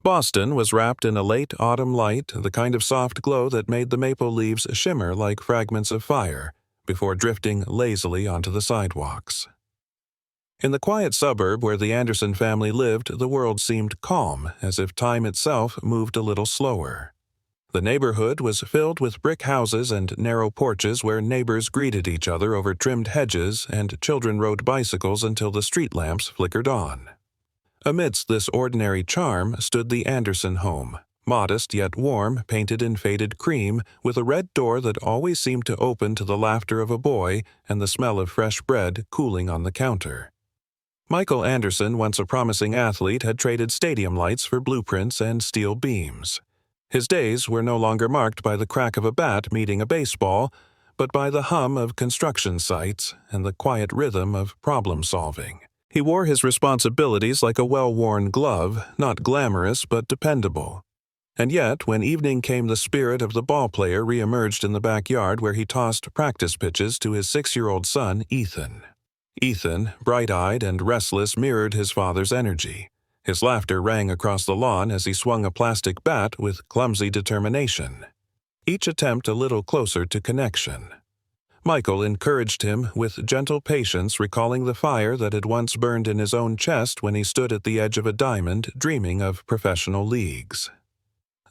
Boston was wrapped in a late autumn light, the kind of soft glow that made the maple leaves shimmer like fragments of fire, before drifting lazily onto the sidewalks. In the quiet suburb where the Anderson family lived, the world seemed calm, as if time itself moved a little slower. The neighborhood was filled with brick houses and narrow porches where neighbors greeted each other over trimmed hedges and children rode bicycles until the street lamps flickered on. Amidst this ordinary charm stood the Anderson home, modest yet warm, painted in faded cream, with a red door that always seemed to open to the laughter of a boy and the smell of fresh bread cooling on the counter. Michael Anderson, once a promising athlete, had traded stadium lights for blueprints and steel beams. His days were no longer marked by the crack of a bat meeting a baseball, but by the hum of construction sites and the quiet rhythm of problem-solving. He wore his responsibilities like a well-worn glove, not glamorous but dependable. And yet, when evening came, the spirit of the ballplayer re-emerged in the backyard where he tossed practice pitches to his 6-year-old son, Ethan. Ethan, bright-eyed and restless, mirrored his father's energy. His laughter rang across the lawn as he swung a plastic bat with clumsy determination, each attempt a little closer to connection. Michael encouraged him with gentle patience, recalling the fire that had once burned in his own chest when he stood at the edge of a diamond, dreaming of professional leagues.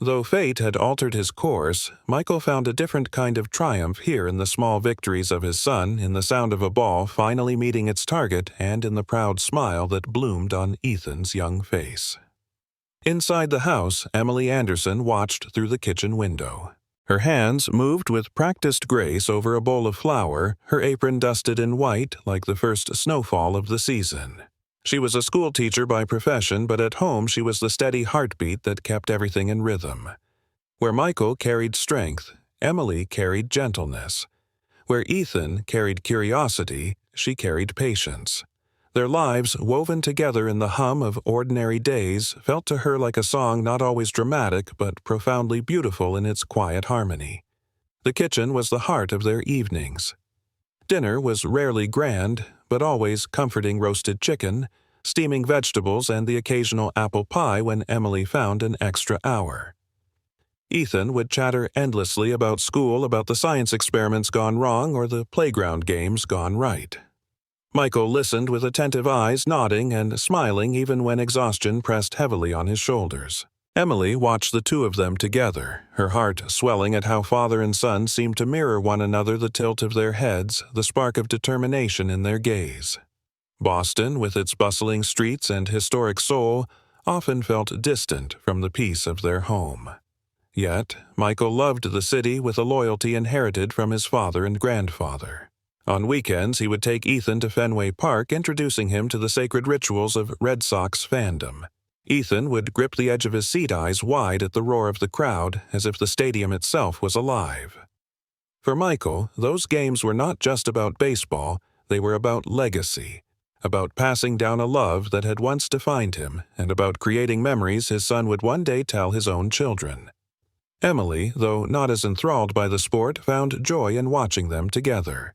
Though fate had altered his course, Michael found a different kind of triumph here in the small victories of his son, in the sound of a ball finally meeting its target, and in the proud smile that bloomed on Ethan's young face. Inside the house, Emily Anderson watched through the kitchen window. Her hands moved with practiced grace over a bowl of flour, her apron dusted in white like the first snowfall of the season. She was a schoolteacher by profession, but at home she was the steady heartbeat that kept everything in rhythm. Where Michael carried strength, Emily carried gentleness. Where Ethan carried curiosity, she carried patience. Their lives, woven together in the hum of ordinary days, felt to her like a song not always dramatic but profoundly beautiful in its quiet harmony. The kitchen was the heart of their evenings. Dinner was rarely grand, but always comforting roasted chicken, steaming vegetables, and the occasional apple pie when Emily found an extra hour. Ethan would chatter endlessly about school, about the science experiments gone wrong or the playground games gone right. Michael listened with attentive eyes, nodding and smiling even when exhaustion pressed heavily on his shoulders. Emily watched the two of them together, her heart swelling at how father and son seemed to mirror one another, the tilt of their heads, the spark of determination in their gaze. Boston, with its bustling streets and historic soul, often felt distant from the peace of their home. Yet, Michael loved the city with a loyalty inherited from his father and grandfather. On weekends, he would take Ethan to Fenway Park, introducing him to the sacred rituals of Red Sox fandom. Ethan would grip the edge of his seat, eyes wide at the roar of the crowd, as if the stadium itself was alive. For Michael, those games were not just about baseball, they were about legacy, about passing down a love that had once defined him, and about creating memories his son would one day tell his own children. Emily, though not as enthralled by the sport, found joy in watching them together.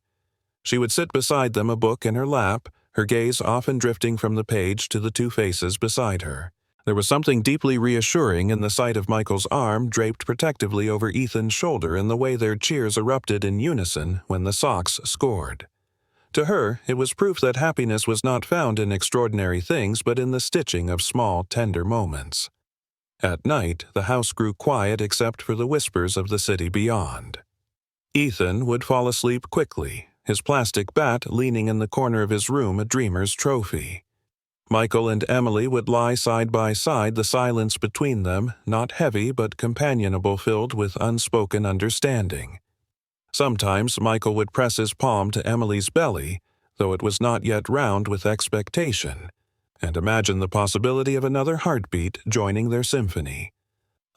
She would sit beside them, a book in her lap, her gaze often drifting from the page to the two faces beside her. There was something deeply reassuring in the sight of Michael's arm draped protectively over Ethan's shoulder and the way their cheers erupted in unison when the Sox scored. To her, it was proof that happiness was not found in extraordinary things but in the stitching of small, tender moments. At night, the house grew quiet except for the whispers of the city beyond. Ethan would fall asleep quickly, his plastic bat leaning in the corner of his room, a dreamer's trophy. Michael and Emily would lie side by side, the silence between them, not heavy but companionable, filled with unspoken understanding. Sometimes Michael would press his palm to Emily's belly, though it was not yet round with expectation, and imagine the possibility of another heartbeat joining their symphony.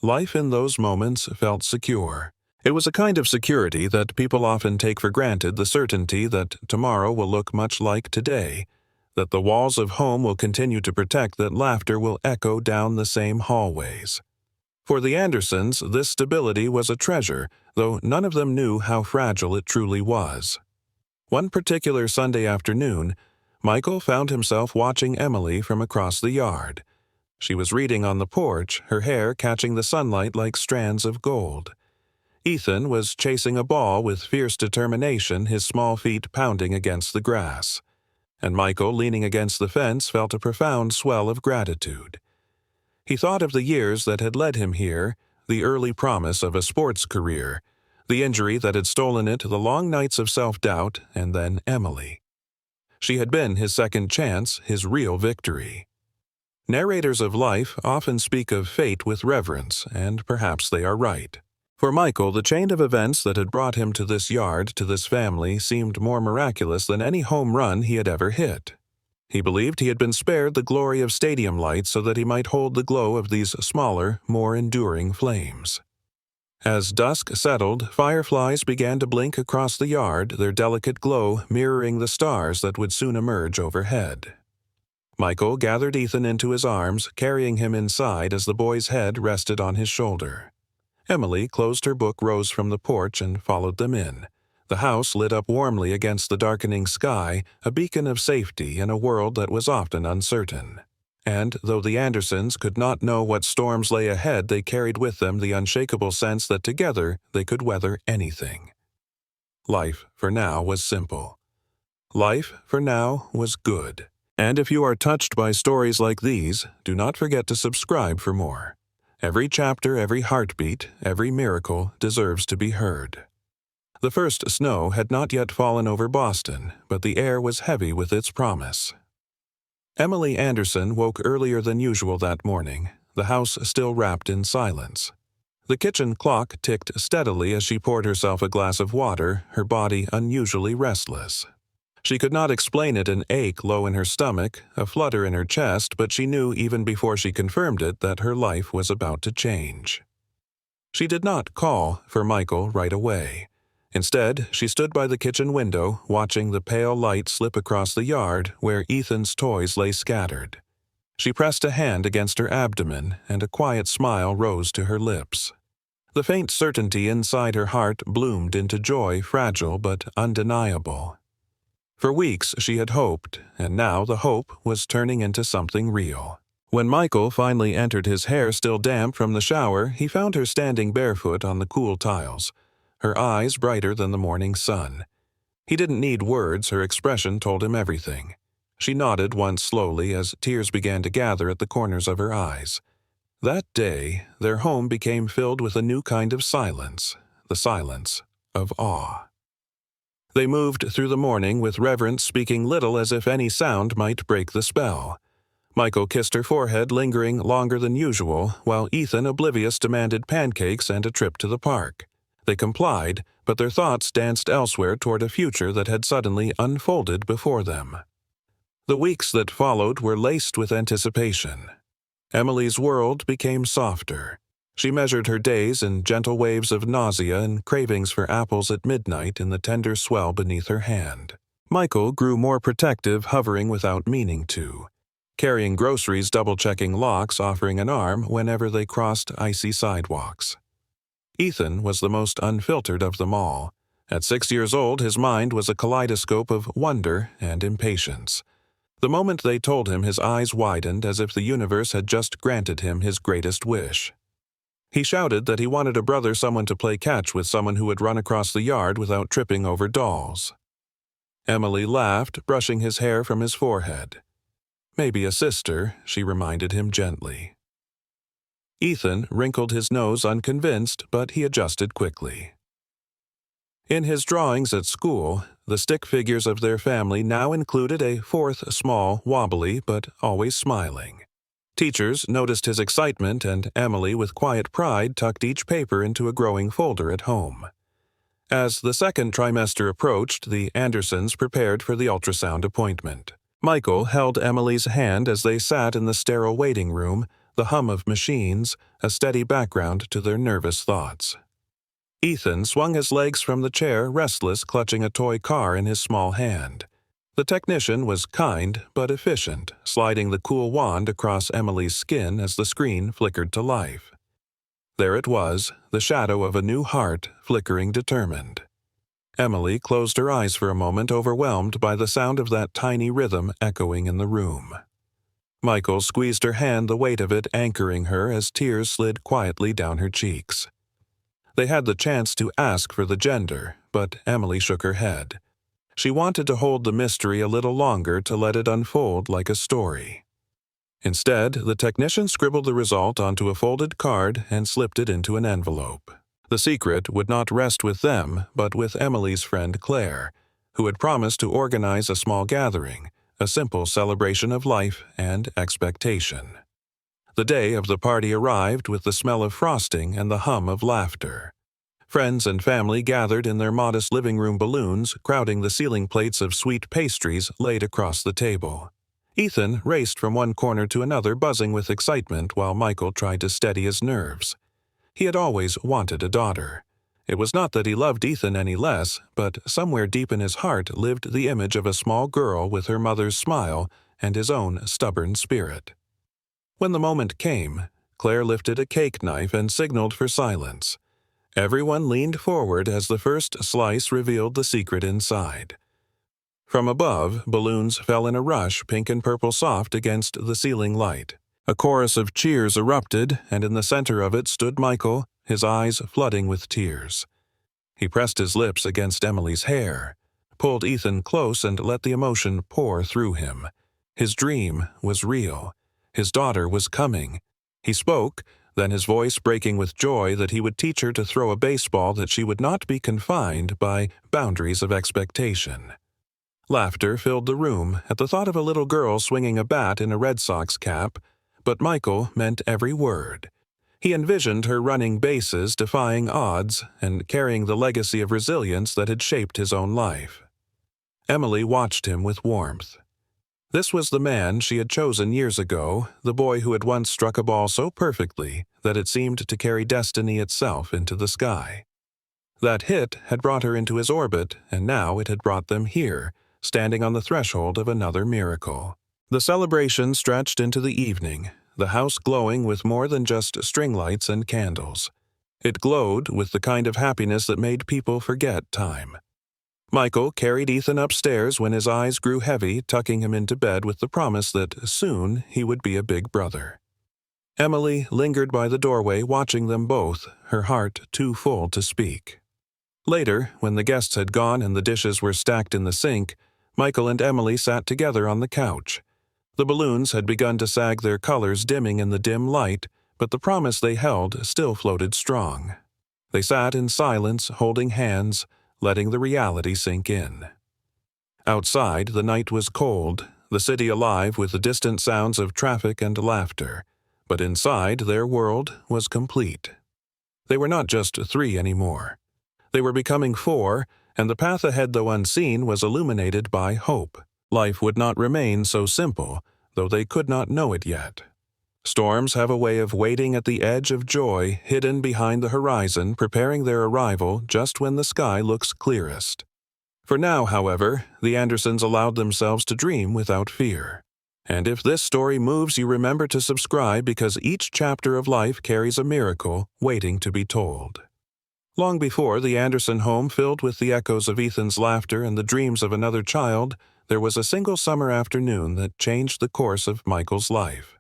Life in those moments felt secure. It was a kind of security that people often take for granted, the certainty that tomorrow will look much like today, that the walls of home will continue to protect, that laughter will echo down the same hallways. For the Andersons, this stability was a treasure, though none of them knew how fragile it truly was. One particular Sunday afternoon, Michael found himself watching Emily from across the yard. She was reading on the porch, her hair catching the sunlight like strands of gold. Ethan was chasing a ball with fierce determination, his small feet pounding against the grass. And Michael, leaning against the fence, felt a profound swell of gratitude. He thought of the years that had led him here, the early promise of a sports career, the injury that had stolen it, the long nights of self-doubt, and then Emily. She had been his second chance, his real victory. Narrators of life often speak of fate with reverence, and perhaps they are right. For Michael, the chain of events that had brought him to this yard, to this family, seemed more miraculous than any home run he had ever hit. He believed he had been spared the glory of stadium lights so that he might hold the glow of these smaller, more enduring flames. As dusk settled, fireflies began to blink across the yard, their delicate glow mirroring the stars that would soon emerge overhead. Michael gathered Ethan into his arms, carrying him inside as the boy's head rested on his shoulder. Emily closed her book, rose from the porch, and followed them in. The house lit up warmly against the darkening sky, a beacon of safety in a world that was often uncertain. And though the Andersons could not know what storms lay ahead, they carried with them the unshakable sense that together they could weather anything. Life, for now, was simple. Life, for now, was good. And if you are touched by stories like these, do not forget to subscribe for more. Every chapter, every heartbeat, every miracle deserves to be heard. The first snow had not yet fallen over Boston, but the air was heavy with its promise. Emily Anderson woke earlier than usual that morning, the house still wrapped in silence. The kitchen clock ticked steadily as she poured herself a glass of water, her body unusually restless. She could not explain it, an ache low in her stomach, a flutter in her chest, but she knew even before she confirmed it that her life was about to change. She did not call for Michael right away. Instead, she stood by the kitchen window, watching the pale light slip across the yard where Ethan's toys lay scattered. She pressed a hand against her abdomen, and a quiet smile rose to her lips. The faint certainty inside her heart bloomed into joy, fragile but undeniable. For weeks she had hoped, and now the hope was turning into something real. When Michael finally entered, his hair still damp from the shower, he found her standing barefoot on the cool tiles, her eyes brighter than the morning sun. He didn't need words, her expression told him everything. She nodded once slowly as tears began to gather at the corners of her eyes. That day, their home became filled with a new kind of silence, the silence of awe. They moved through the morning with reverence, speaking little as if any sound might break the spell. Michael kissed her forehead, lingering longer than usual, while Ethan, oblivious, demanded pancakes and a trip to the park. They complied, but their thoughts danced elsewhere toward a future that had suddenly unfolded before them. The weeks that followed were laced with anticipation. Emily's world became softer. She measured her days in gentle waves of nausea and cravings for apples at midnight in the tender swell beneath her hand. Michael grew more protective, hovering without meaning to, carrying groceries, double-checking locks, offering an arm whenever they crossed icy sidewalks. Ethan was the most unfiltered of them all. At 6 years old, his mind was a kaleidoscope of wonder and impatience. The moment they told him, his eyes widened as if the universe had just granted him his greatest wish. He shouted that he wanted a brother, someone to play catch with, someone who would run across the yard without tripping over dolls. Emily laughed, brushing his hair from his forehead. Maybe a sister, she reminded him gently. Ethan wrinkled his nose, unconvinced, but he adjusted quickly. In his drawings at school, the stick figures of their family now included a fourth, small, wobbly, but always smiling. Teachers noticed his excitement, and Emily, with quiet pride, tucked each paper into a growing folder at home. As the second trimester approached, the Andersons prepared for the ultrasound appointment. Michael held Emily's hand as they sat in the sterile waiting room, the hum of machines, a steady background to their nervous thoughts. Ethan swung his legs from the chair, restless, clutching a toy car in his small hand. The technician was kind but efficient, sliding the cool wand across Emily's skin as the screen flickered to life. There it was, the shadow of a new heart, flickering determined. Emily closed her eyes for a moment, overwhelmed by the sound of that tiny rhythm echoing in the room. Michael squeezed her hand, the weight of it anchoring her as tears slid quietly down her cheeks. They had the chance to ask for the gender, but Emily shook her head. She wanted to hold the mystery a little longer to let it unfold like a story. Instead, the technician scribbled the result onto a folded card and slipped it into an envelope. The secret would not rest with them, but with Emily's friend Claire, who had promised to organize a small gathering, a simple celebration of life and expectation. The day of the party arrived with the smell of frosting and the hum of laughter. Friends and family gathered in their modest living room balloons, crowding the ceiling plates of sweet pastries laid across the table. Ethan raced from one corner to another, buzzing with excitement while Michael tried to steady his nerves. He had always wanted a daughter. It was not that he loved Ethan any less, but somewhere deep in his heart lived the image of a small girl with her mother's smile and his own stubborn spirit. When the moment came, Claire lifted a cake knife and signaled for silence. Everyone leaned forward as the first slice revealed the secret inside. From above, balloons fell in a rush, pink and purple soft against the ceiling light. A chorus of cheers erupted, and in the center of it stood Michael, his eyes flooding with tears. He pressed his lips against Emily's hair, pulled Ethan close and let the emotion pour through him. His dream was real. His daughter was coming. He spoke, then his voice breaking with joy that he would teach her to throw a baseball, that she would not be confined by boundaries of expectation. Laughter filled the room at the thought of a little girl swinging a bat in a Red Sox cap, but Michael meant every word. He envisioned her running bases, defying odds, and carrying the legacy of resilience that had shaped his own life. Emily watched him with warmth. This was the man she had chosen years ago, the boy who had once struck a ball so perfectly that it seemed to carry destiny itself into the sky. That hit had brought her into his orbit, and now it had brought them here, standing on the threshold of another miracle. The celebration stretched into the evening, the house glowing with more than just string lights and candles. It glowed with the kind of happiness that made people forget time. Michael carried Ethan upstairs when his eyes grew heavy, tucking him into bed with the promise that soon he would be a big brother. Emily lingered by the doorway, watching them both, her heart too full to speak. Later, when the guests had gone and the dishes were stacked in the sink, Michael and Emily sat together on the couch. The balloons had begun to sag, their colors dimming in the dim light, but the promise they held still floated strong. They sat in silence, holding hands, letting the reality sink in. Outside, the night was cold, the city alive with the distant sounds of traffic and laughter, but inside their world was complete. They were not just 3 anymore. They were becoming 4, and the path ahead, though unseen, was illuminated by hope. Life would not remain so simple, though they could not know it yet. Storms have a way of waiting at the edge of joy, hidden behind the horizon, preparing their arrival just when the sky looks clearest. For now, however, the Andersons allowed themselves to dream without fear. And if this story moves you, remember to subscribe, because each chapter of life carries a miracle waiting to be told. Long before the Anderson home filled with the echoes of Ethan's laughter and the dreams of another child, there was a single summer afternoon that changed the course of Michael's life.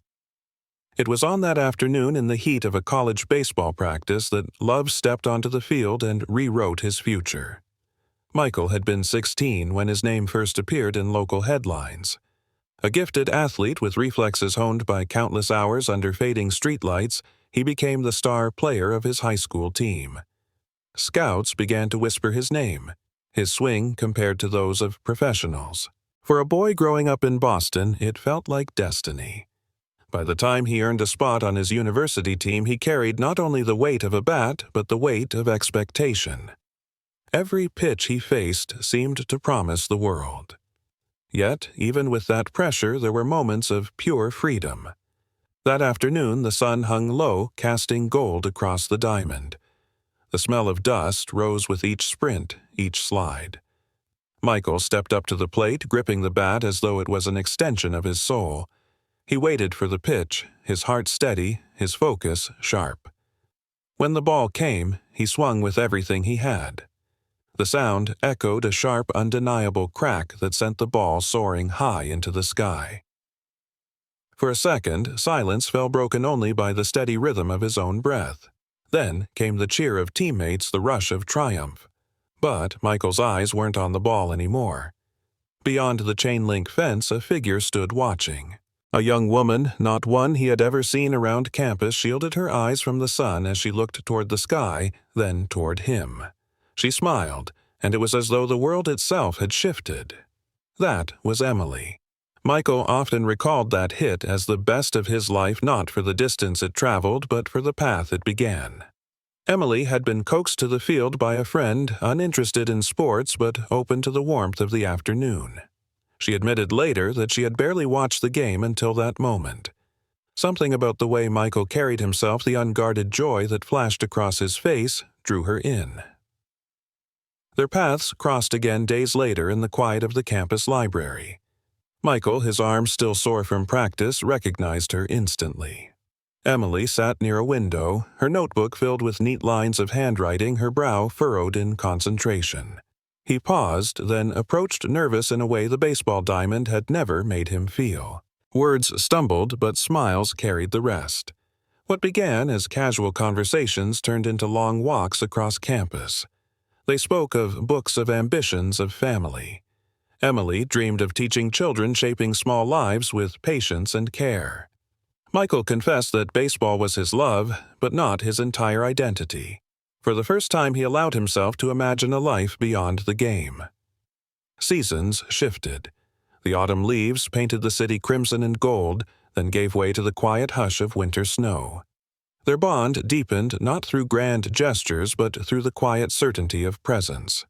It was on that afternoon, in the heat of a college baseball practice, that love stepped onto the field and rewrote his future. Michael had been 16 when his name first appeared in local headlines. A gifted athlete with reflexes honed by countless hours under fading streetlights, he became the star player of his high school team. Scouts began to whisper his name, his swing compared to those of professionals. For a boy growing up in Boston, it felt like destiny. By the time he earned a spot on his university team, he carried not only the weight of a bat, but the weight of expectation. Every pitch he faced seemed to promise the world. Yet, even with that pressure, there were moments of pure freedom. That afternoon, the sun hung low, casting gold across the diamond. The smell of dust rose with each sprint, each slide. Michael stepped up to the plate, gripping the bat as though it was an extension of his soul. He waited for the pitch, his heart steady, his focus sharp. When the ball came, he swung with everything he had. The sound echoed a sharp, undeniable crack that sent the ball soaring high into the sky. For a second, silence fell broken only by the steady rhythm of his own breath. Then came the cheer of teammates, the rush of triumph. But Michael's eyes weren't on the ball anymore. Beyond the chain-link fence, a figure stood watching. A young woman, not one he had ever seen around campus, shielded her eyes from the sun as she looked toward the sky, then toward him. She smiled, and it was as though the world itself had shifted. That was Emily. Michael often recalled that hit as the best of his life, not for the distance it traveled, but for the path it began. Emily had been coaxed to the field by a friend, uninterested in sports but open to the warmth of the afternoon. She admitted later that she had barely watched the game until that moment. Something about the way Michael carried himself, the unguarded joy that flashed across his face, drew her in. Their paths crossed again days later in the quiet of the campus library. Michael, his arms still sore from practice, recognized her instantly. Emily sat near a window, her notebook filled with neat lines of handwriting, her brow furrowed in concentration. He paused, then approached, nervous in a way the baseball diamond had never made him feel. Words stumbled, but smiles carried the rest. What began as casual conversations turned into long walks across campus. They spoke of books, of ambitions, of family. Emily dreamed of teaching children, shaping small lives with patience and care. Michael confessed that baseball was his love, but not his entire identity. For the first time, he allowed himself to imagine a life beyond the game. Seasons shifted. The autumn leaves painted the city crimson and gold, then gave way to the quiet hush of winter snow. Their bond deepened not through grand gestures, but through the quiet certainty of presence.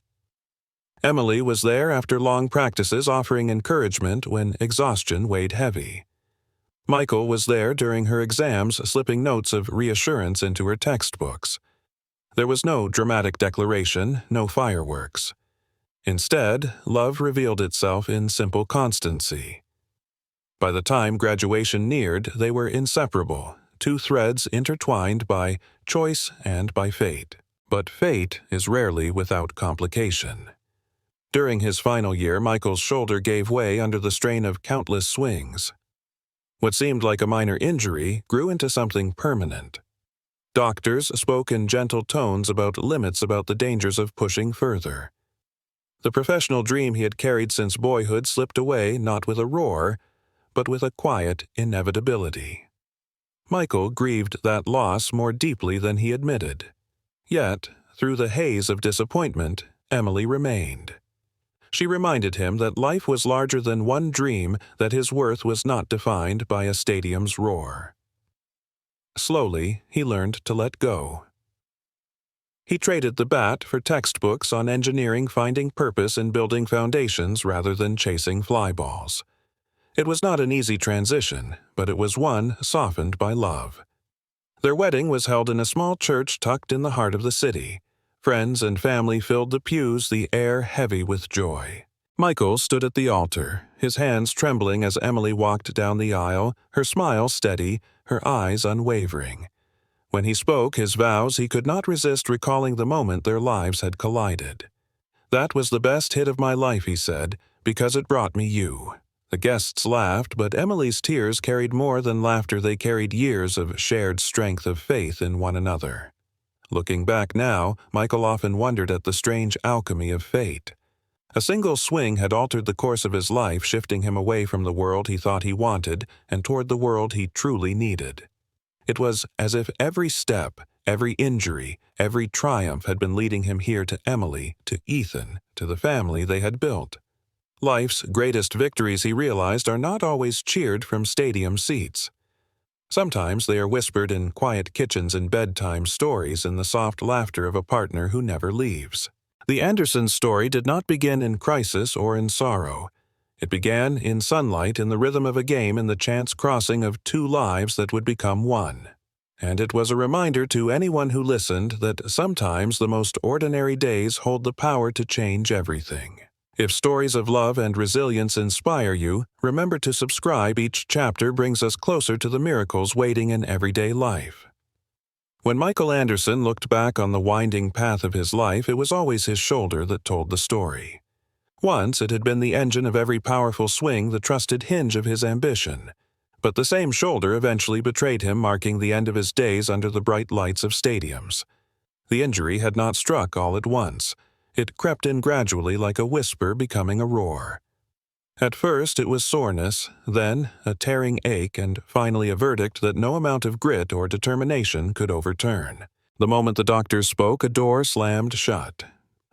Emily was there after long practices, offering encouragement when exhaustion weighed heavy. Michael was there during her exams, slipping notes of reassurance into her textbooks. There was no dramatic declaration, no fireworks. Instead, love revealed itself in simple constancy. By the time graduation neared, they were inseparable, two threads intertwined by choice and by fate. But fate is rarely without complication. During his final year, Michael's shoulder gave way under the strain of countless swings. What seemed like a minor injury grew into something permanent. Doctors spoke in gentle tones about limits, about the dangers of pushing further. The professional dream he had carried since boyhood slipped away, not with a roar, but with a quiet inevitability. Michael grieved that loss more deeply than he admitted. Yet, through the haze of disappointment, Emily remained. She reminded him that life was larger than one dream, that his worth was not defined by a stadium's roar. Slowly, he learned to let go. He traded the bat for textbooks on engineering, finding purpose in building foundations rather than chasing fly balls. It was not an easy transition, but it was one softened by love. Their wedding was held in a small church tucked in the heart of the city. Friends and family filled the pews, the air heavy with joy. Michael stood at the altar, his hands trembling as Emily walked down the aisle, her smile steady, her eyes unwavering. When he spoke his vows, he could not resist recalling the moment their lives had collided. "That was the best hit of my life," he said, "because it brought me you." The guests laughed, but Emily's tears carried more than laughter. They carried years of shared strength of faith in one another. Looking back now, Michael often wondered at the strange alchemy of fate. A single swing had altered the course of his life, shifting him away from the world he thought he wanted and toward the world he truly needed. It was as if every step, every injury, every triumph had been leading him here to Emily, to Ethan, to the family they had built. Life's greatest victories, he realized, are not always cheered from stadium seats. Sometimes they are whispered in quiet kitchens and bedtime stories, in the soft laughter of a partner who never leaves. The Anderson story did not begin in crisis or in sorrow. It began in sunlight, in the rhythm of a game, in the chance crossing of two lives that would become one. And it was a reminder to anyone who listened that sometimes the most ordinary days hold the power to change everything. If stories of love and resilience inspire you, remember to subscribe. Each chapter brings us closer to the miracles waiting in everyday life. When Michael Anderson looked back on the winding path of his life, it was always his shoulder that told the story. Once it had been the engine of every powerful swing, the trusted hinge of his ambition. But the same shoulder eventually betrayed him, marking the end of his days under the bright lights of stadiums. The injury had not struck all at once. It crept in gradually like a whisper becoming a roar. At first it was soreness, then a tearing ache, and finally a verdict that no amount of grit or determination could overturn. The moment the doctors spoke, a door slammed shut.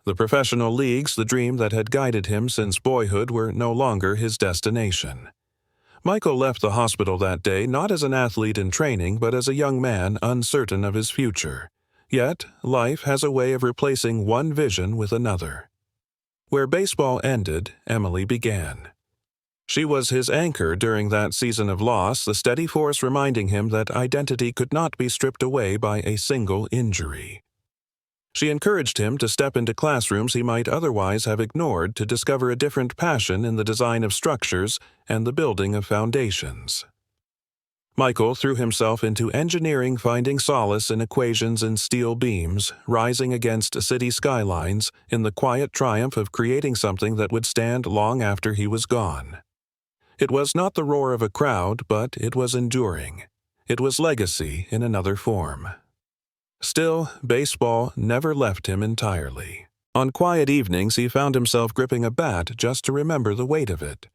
The professional leagues, the dream that had guided him since boyhood, were no longer his destination. Michael left the hospital that day not as an athlete in training, but as a young man uncertain of his future. Yet, life has a way of replacing one vision with another. Where baseball ended, Emily began. She was his anchor during that season of loss, the steady force reminding him that identity could not be stripped away by a single injury. She encouraged him to step into classrooms he might otherwise have ignored to discover a different passion in the design of structures and the building of foundations. Michael threw himself into engineering, finding solace in equations and steel beams, rising against city skylines in the quiet triumph of creating something that would stand long after he was gone. It was not the roar of a crowd, but it was enduring. It was legacy in another form. Still, baseball never left him entirely. On quiet evenings, he found himself gripping a bat just to remember the weight of it.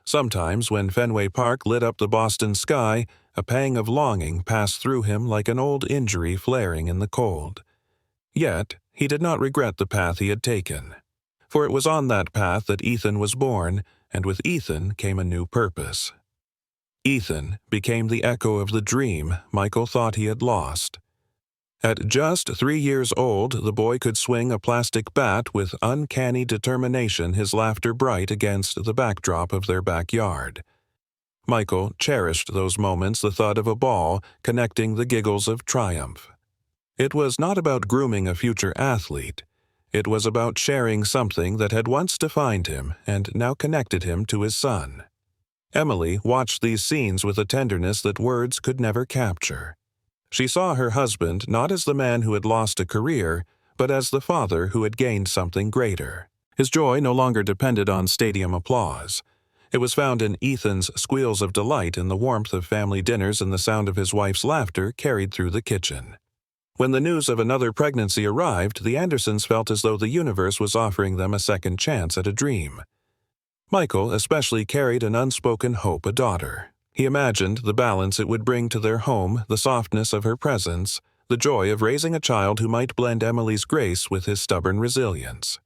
Sometimes, when Fenway Park lit up the Boston sky, a pang of longing passed through him like an old injury flaring in the cold. Yet, he did not regret the path he had taken. For it was on that path that Ethan was born, and with Ethan came a new purpose. Ethan became the echo of the dream Michael thought he had lost. At just 3 years old, the boy could swing a plastic bat with uncanny determination, his laughter bright against the backdrop of their backyard. Michael cherished those moments, the thud of a ball connecting the giggles of triumph. It was not about grooming a future athlete. It was about sharing something that had once defined him and now connected him to his son. Emily watched these scenes with a tenderness that words could never capture. She saw her husband not as the man who had lost a career, but as the father who had gained something greater. His joy no longer depended on stadium applause. It was found in Ethan's squeals of delight, in the warmth of family dinners, and the sound of his wife's laughter carried through the kitchen. When the news of another pregnancy arrived, the Andersons felt as though the universe was offering them a second chance at a dream. Michael especially carried an unspoken hope, a daughter. He imagined the balance it would bring to their home, the softness of her presence, the joy of raising a child who might blend Emily's grace with his stubborn resilience.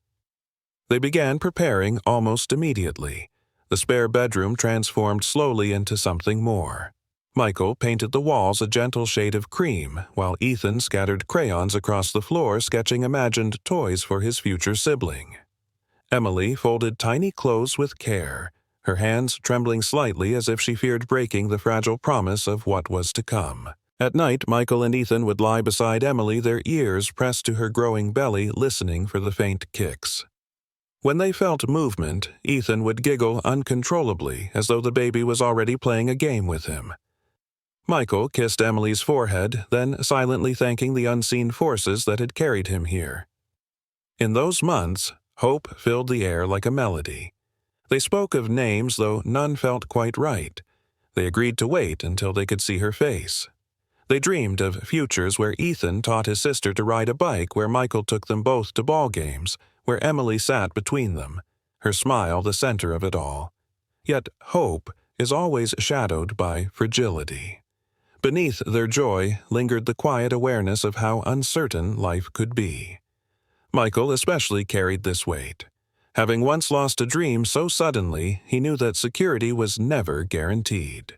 They began preparing almost immediately. The spare bedroom transformed slowly into something more. Michael painted the walls a gentle shade of cream, while Ethan scattered crayons across the floor, sketching imagined toys for his future sibling. Emily folded tiny clothes with care, her hands trembling slightly as if she feared breaking the fragile promise of what was to come. At night, Michael and Ethan would lie beside Emily, their ears pressed to her growing belly, listening for the faint kicks. When they felt movement, Ethan would giggle uncontrollably, as though the baby was already playing a game with him. Michael kissed Emily's forehead, then silently thanking the unseen forces that had carried him here. In those months, hope filled the air like a melody. They spoke of names, though none felt quite right. They agreed to wait until they could see her face. They dreamed of futures where Ethan taught his sister to ride a bike, where Michael took them both to ball games, where Emily sat between them, her smile the center of it all. Yet hope is always shadowed by fragility. Beneath their joy lingered the quiet awareness of how uncertain life could be. Michael especially carried this weight. Having once lost a dream so suddenly, he knew that security was never guaranteed.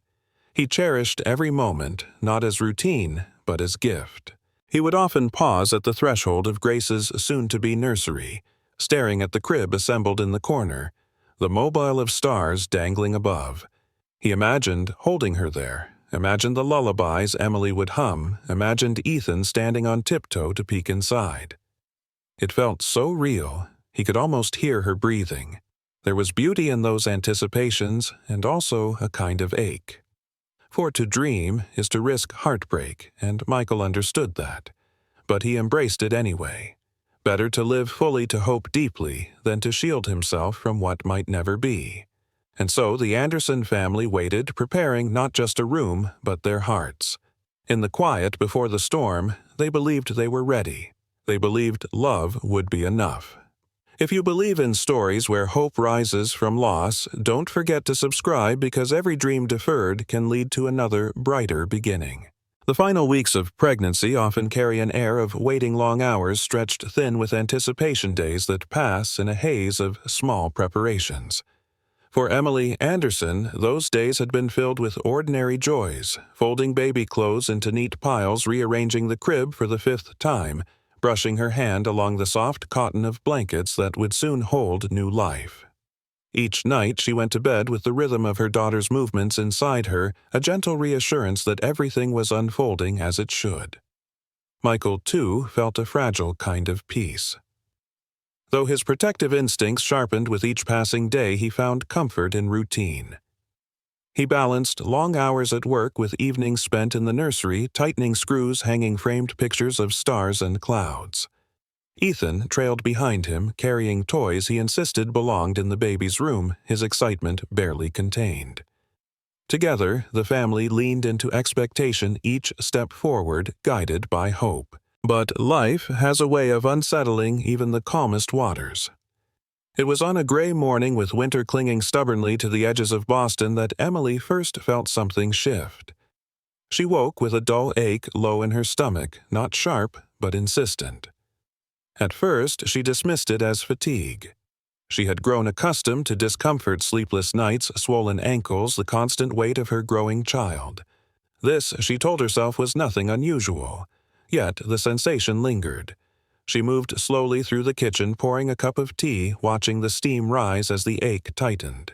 He cherished every moment, not as routine, but as gift. He would often pause at the threshold of Grace's soon-to-be nursery, staring at the crib assembled in the corner, the mobile of stars dangling above. He imagined holding her there, imagined the lullabies Emily would hum, imagined Ethan standing on tiptoe to peek inside. It felt so real. He could almost hear her breathing. There was beauty in those anticipations, and also a kind of ache. For to dream is to risk heartbreak, and Michael understood that. But he embraced it anyway. Better to live fully to hope deeply than to shield himself from what might never be. And so the Anderson family waited, preparing not just a room, but their hearts. In the quiet before the storm, they believed they were ready. They believed love would be enough. If you believe in stories where hope rises from loss, don't forget to subscribe, because every dream deferred can lead to another, brighter beginning. The final weeks of pregnancy often carry an air of waiting long hours stretched thin with anticipation days that pass in a haze of small preparations. For Emily Anderson, those days had been filled with ordinary joys, folding baby clothes into neat piles, rearranging the crib for the 5th time, brushing her hand along the soft cotton of blankets that would soon hold new life. Each night she went to bed with the rhythm of her daughter's movements inside her, a gentle reassurance that everything was unfolding as it should. Michael, too, felt a fragile kind of peace. Though his protective instincts sharpened with each passing day, he found comfort in routine. He balanced long hours at work with evenings spent in the nursery, tightening screws, hanging framed pictures of stars and clouds. Ethan trailed behind him, carrying toys he insisted belonged in the baby's room, his excitement barely contained. Together, the family leaned into expectation, each step forward, guided by hope. But life has a way of unsettling even the calmest waters. It was on a gray morning with winter clinging stubbornly to the edges of Boston that Emily first felt something shift. She woke with a dull ache low in her stomach, not sharp, but insistent. At first, she dismissed it as fatigue. She had grown accustomed to discomfort, sleepless nights, swollen ankles, the constant weight of her growing child. This, she told herself, was nothing unusual. Yet the sensation lingered. She moved slowly through the kitchen, pouring a cup of tea, watching the steam rise as the ache tightened.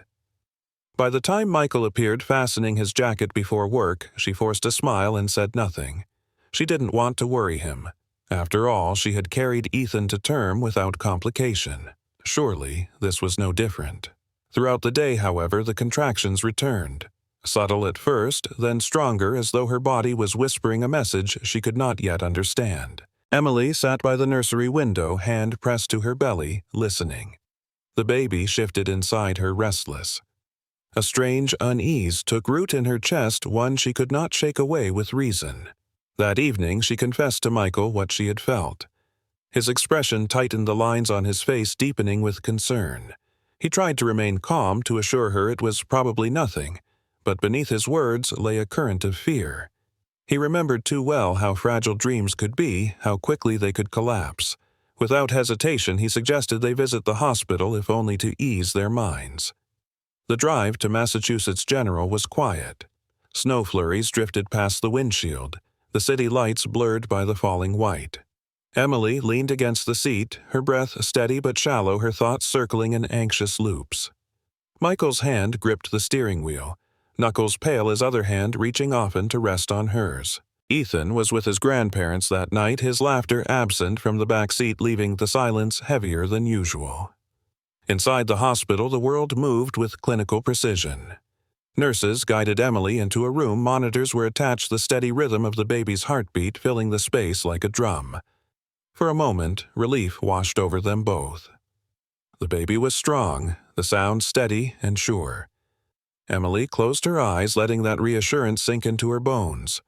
By the time Michael appeared fastening his jacket before work, she forced a smile and said nothing. She didn't want to worry him. After all, she had carried Ethan to term without complication. Surely this was no different. Throughout the day, however, the contractions returned. Subtle at first, then stronger, as though her body was whispering a message she could not yet understand. Emily sat by the nursery window, hand pressed to her belly, listening. The baby shifted inside her, restless. A strange unease took root in her chest, one she could not shake away with reason. That evening she confessed to Michael what she had felt. His expression tightened, the lines on his face deepening with concern. He tried to remain calm, to assure her it was probably nothing, but beneath his words lay a current of fear. He remembered too well how fragile dreams could be, how quickly they could collapse. Without hesitation, he suggested they visit the hospital, if only to ease their minds. The drive to Massachusetts General was quiet. Snow flurries drifted past the windshield, the city lights blurred by the falling white. Emily leaned against the seat, her breath steady but shallow, her thoughts circling in anxious loops. Michael's hand gripped the steering wheel, knuckles pale, his other hand reaching often to rest on hers. Ethan was with his grandparents that night, his laughter absent from the back seat, leaving the silence heavier than usual. Inside the hospital, the world moved with clinical precision. Nurses guided Emily into a room, monitors were attached, the steady rhythm of the baby's heartbeat filling the space like a drum. For a moment, relief washed over them both. The baby was strong, the sound steady and sure. Emily closed her eyes, letting that reassurance sink into her bones.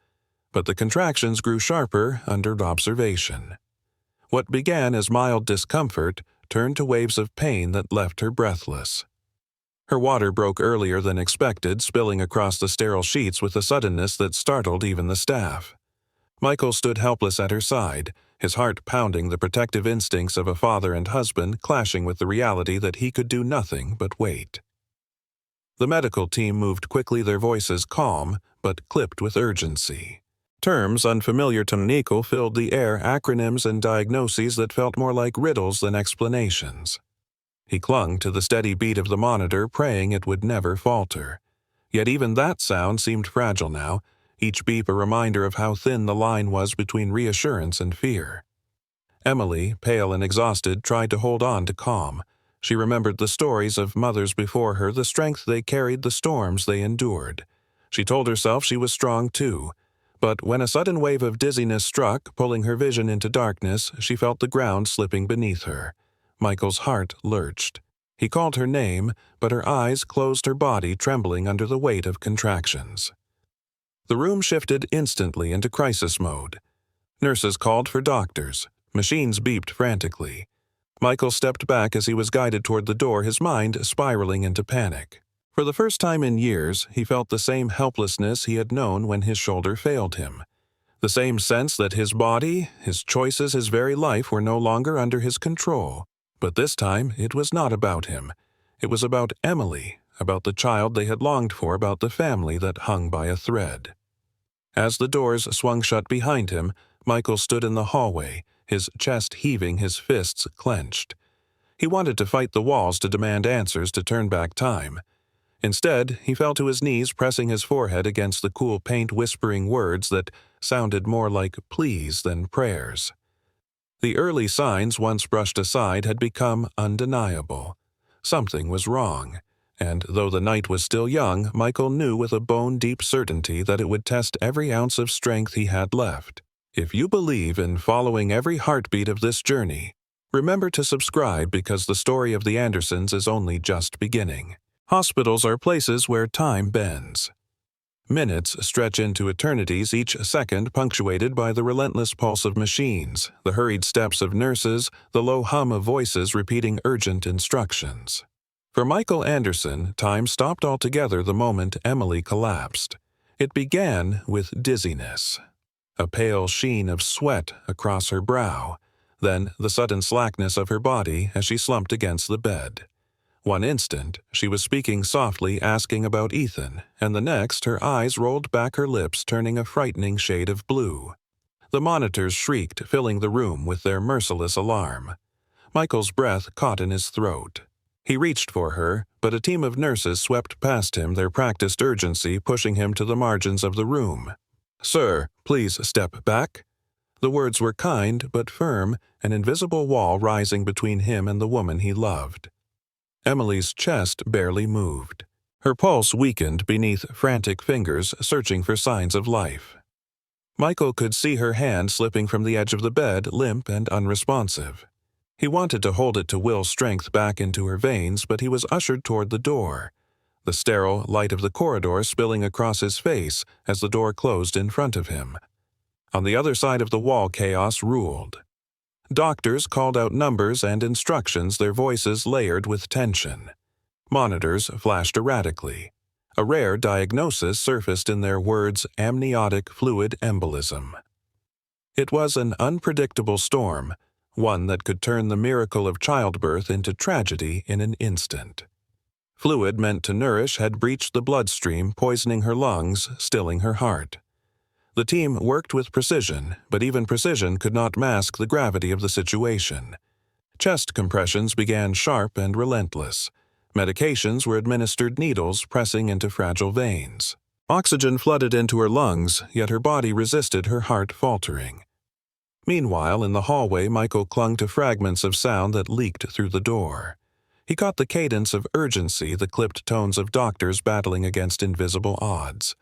But the contractions grew sharper under observation. What began as mild discomfort turned to waves of pain that left her breathless. Her water broke earlier than expected, spilling across the sterile sheets with a suddenness that startled even the staff. Michael stood helpless at her side, his heart pounding, the protective instincts of a father and husband clashing with the reality that he could do nothing but wait. The medical team moved quickly, their voices calm, but clipped with urgency. Terms unfamiliar to Nico filled the air, acronyms and diagnoses that felt more like riddles than explanations. He clung to the steady beat of the monitor, praying it would never falter. Yet even that sound seemed fragile now, each beep a reminder of how thin the line was between reassurance and fear. Emily, pale and exhausted, tried to hold on to calm. She remembered the stories of mothers before her, the strength they carried, the storms they endured. She told herself she was strong too. But when a sudden wave of dizziness struck, pulling her vision into darkness, she felt the ground slipping beneath her. Michael's heart lurched. He called her name, but her eyes closed, her body trembling under the weight of contractions. The room shifted instantly into crisis mode. Nurses called for doctors. Machines beeped frantically. Michael stepped back as he was guided toward the door, his mind spiraling into panic. For the first time in years, he felt the same helplessness he had known when his shoulder failed him. The same sense that his body, his choices, his very life were no longer under his control. But this time, it was not about him. It was about Emily, about the child they had longed for, about the family that hung by a thread. As the doors swung shut behind him, Michael stood in the hallway, his chest heaving, his fists clenched. He wanted to fight the walls to demand answers, to turn back time. Instead, he fell to his knees, pressing his forehead against the cool paint, whispering words that sounded more like pleas than prayers. The early signs, once brushed aside, had become undeniable. Something was wrong, and though the night was still young, Michael knew with a bone-deep certainty that it would test every ounce of strength he had left. If you believe in following every heartbeat of this journey, remember to subscribe, because the story of the Andersons is only just beginning. Hospitals are places where time bends. Minutes stretch into eternities, each second punctuated by the relentless pulse of machines, the hurried steps of nurses, the low hum of voices repeating urgent instructions. For Michael Anderson, time stopped altogether the moment Emily collapsed. It began with dizziness, a pale sheen of sweat across her brow, then the sudden slackness of her body as she slumped against the bed. One instant, she was speaking softly, asking about Ethan, and the next, her eyes rolled back, her lips turning a frightening shade of blue. The monitors shrieked, filling the room with their merciless alarm. Michael's breath caught in his throat. He reached for her, but a team of nurses swept past him, their practiced urgency pushing him to the margins of the room. "Sir, please step back." The words were kind but firm, an invisible wall rising between him and the woman he loved. Emily's chest barely moved. Her pulse weakened beneath frantic fingers searching for signs of life. Michael could see her hand slipping from the edge of the bed, limp and unresponsive. He wanted to hold it to will strength back into her veins, but he was ushered toward the door, the sterile light of the corridor spilling across his face as the door closed in front of him. On the other side of the wall, chaos ruled. Doctors called out numbers and instructions, their voices layered with tension. Monitors flashed erratically. A rare diagnosis surfaced in their words: amniotic fluid embolism. It was an unpredictable storm, one that could turn the miracle of childbirth into tragedy in an instant. Fluid meant to nourish had breached the bloodstream, poisoning her lungs, stilling her heart. The team worked with precision, but even precision could not mask the gravity of the situation. Chest compressions began sharp and relentless. Medications were administered, needles pressing into fragile veins. Oxygen flooded into her lungs, yet her body resisted, her heart faltering. Meanwhile, in the hallway, Michael clung to fragments of sound that leaked through the door. He caught the cadence of urgency, the clipped tones of doctors battling against invisible odds.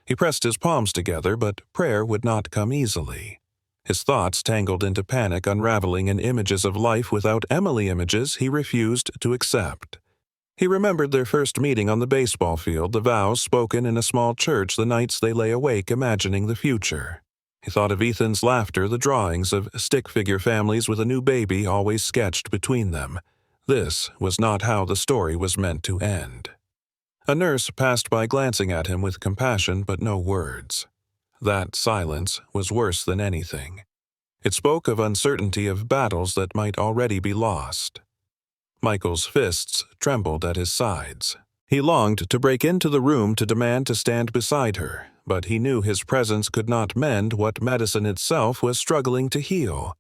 He pressed his palms together, but prayer would not come easily. His thoughts tangled into panic, unraveling in images of life without Emily, images he refused to accept. He remembered their first meeting on the baseball field, the vows spoken in a small church, the nights they lay awake imagining the future. He thought of Ethan's laughter, the drawings of stick-figure families with a new baby always sketched between them. This was not how the story was meant to end. A nurse passed by, glancing at him with compassion but no words. That silence was worse than anything. It spoke of uncertainty, of battles that might already be lost. Michael's fists trembled at his sides. He longed to break into the room, to demand to stand beside her, but he knew his presence could not mend what medicine itself was struggling to heal.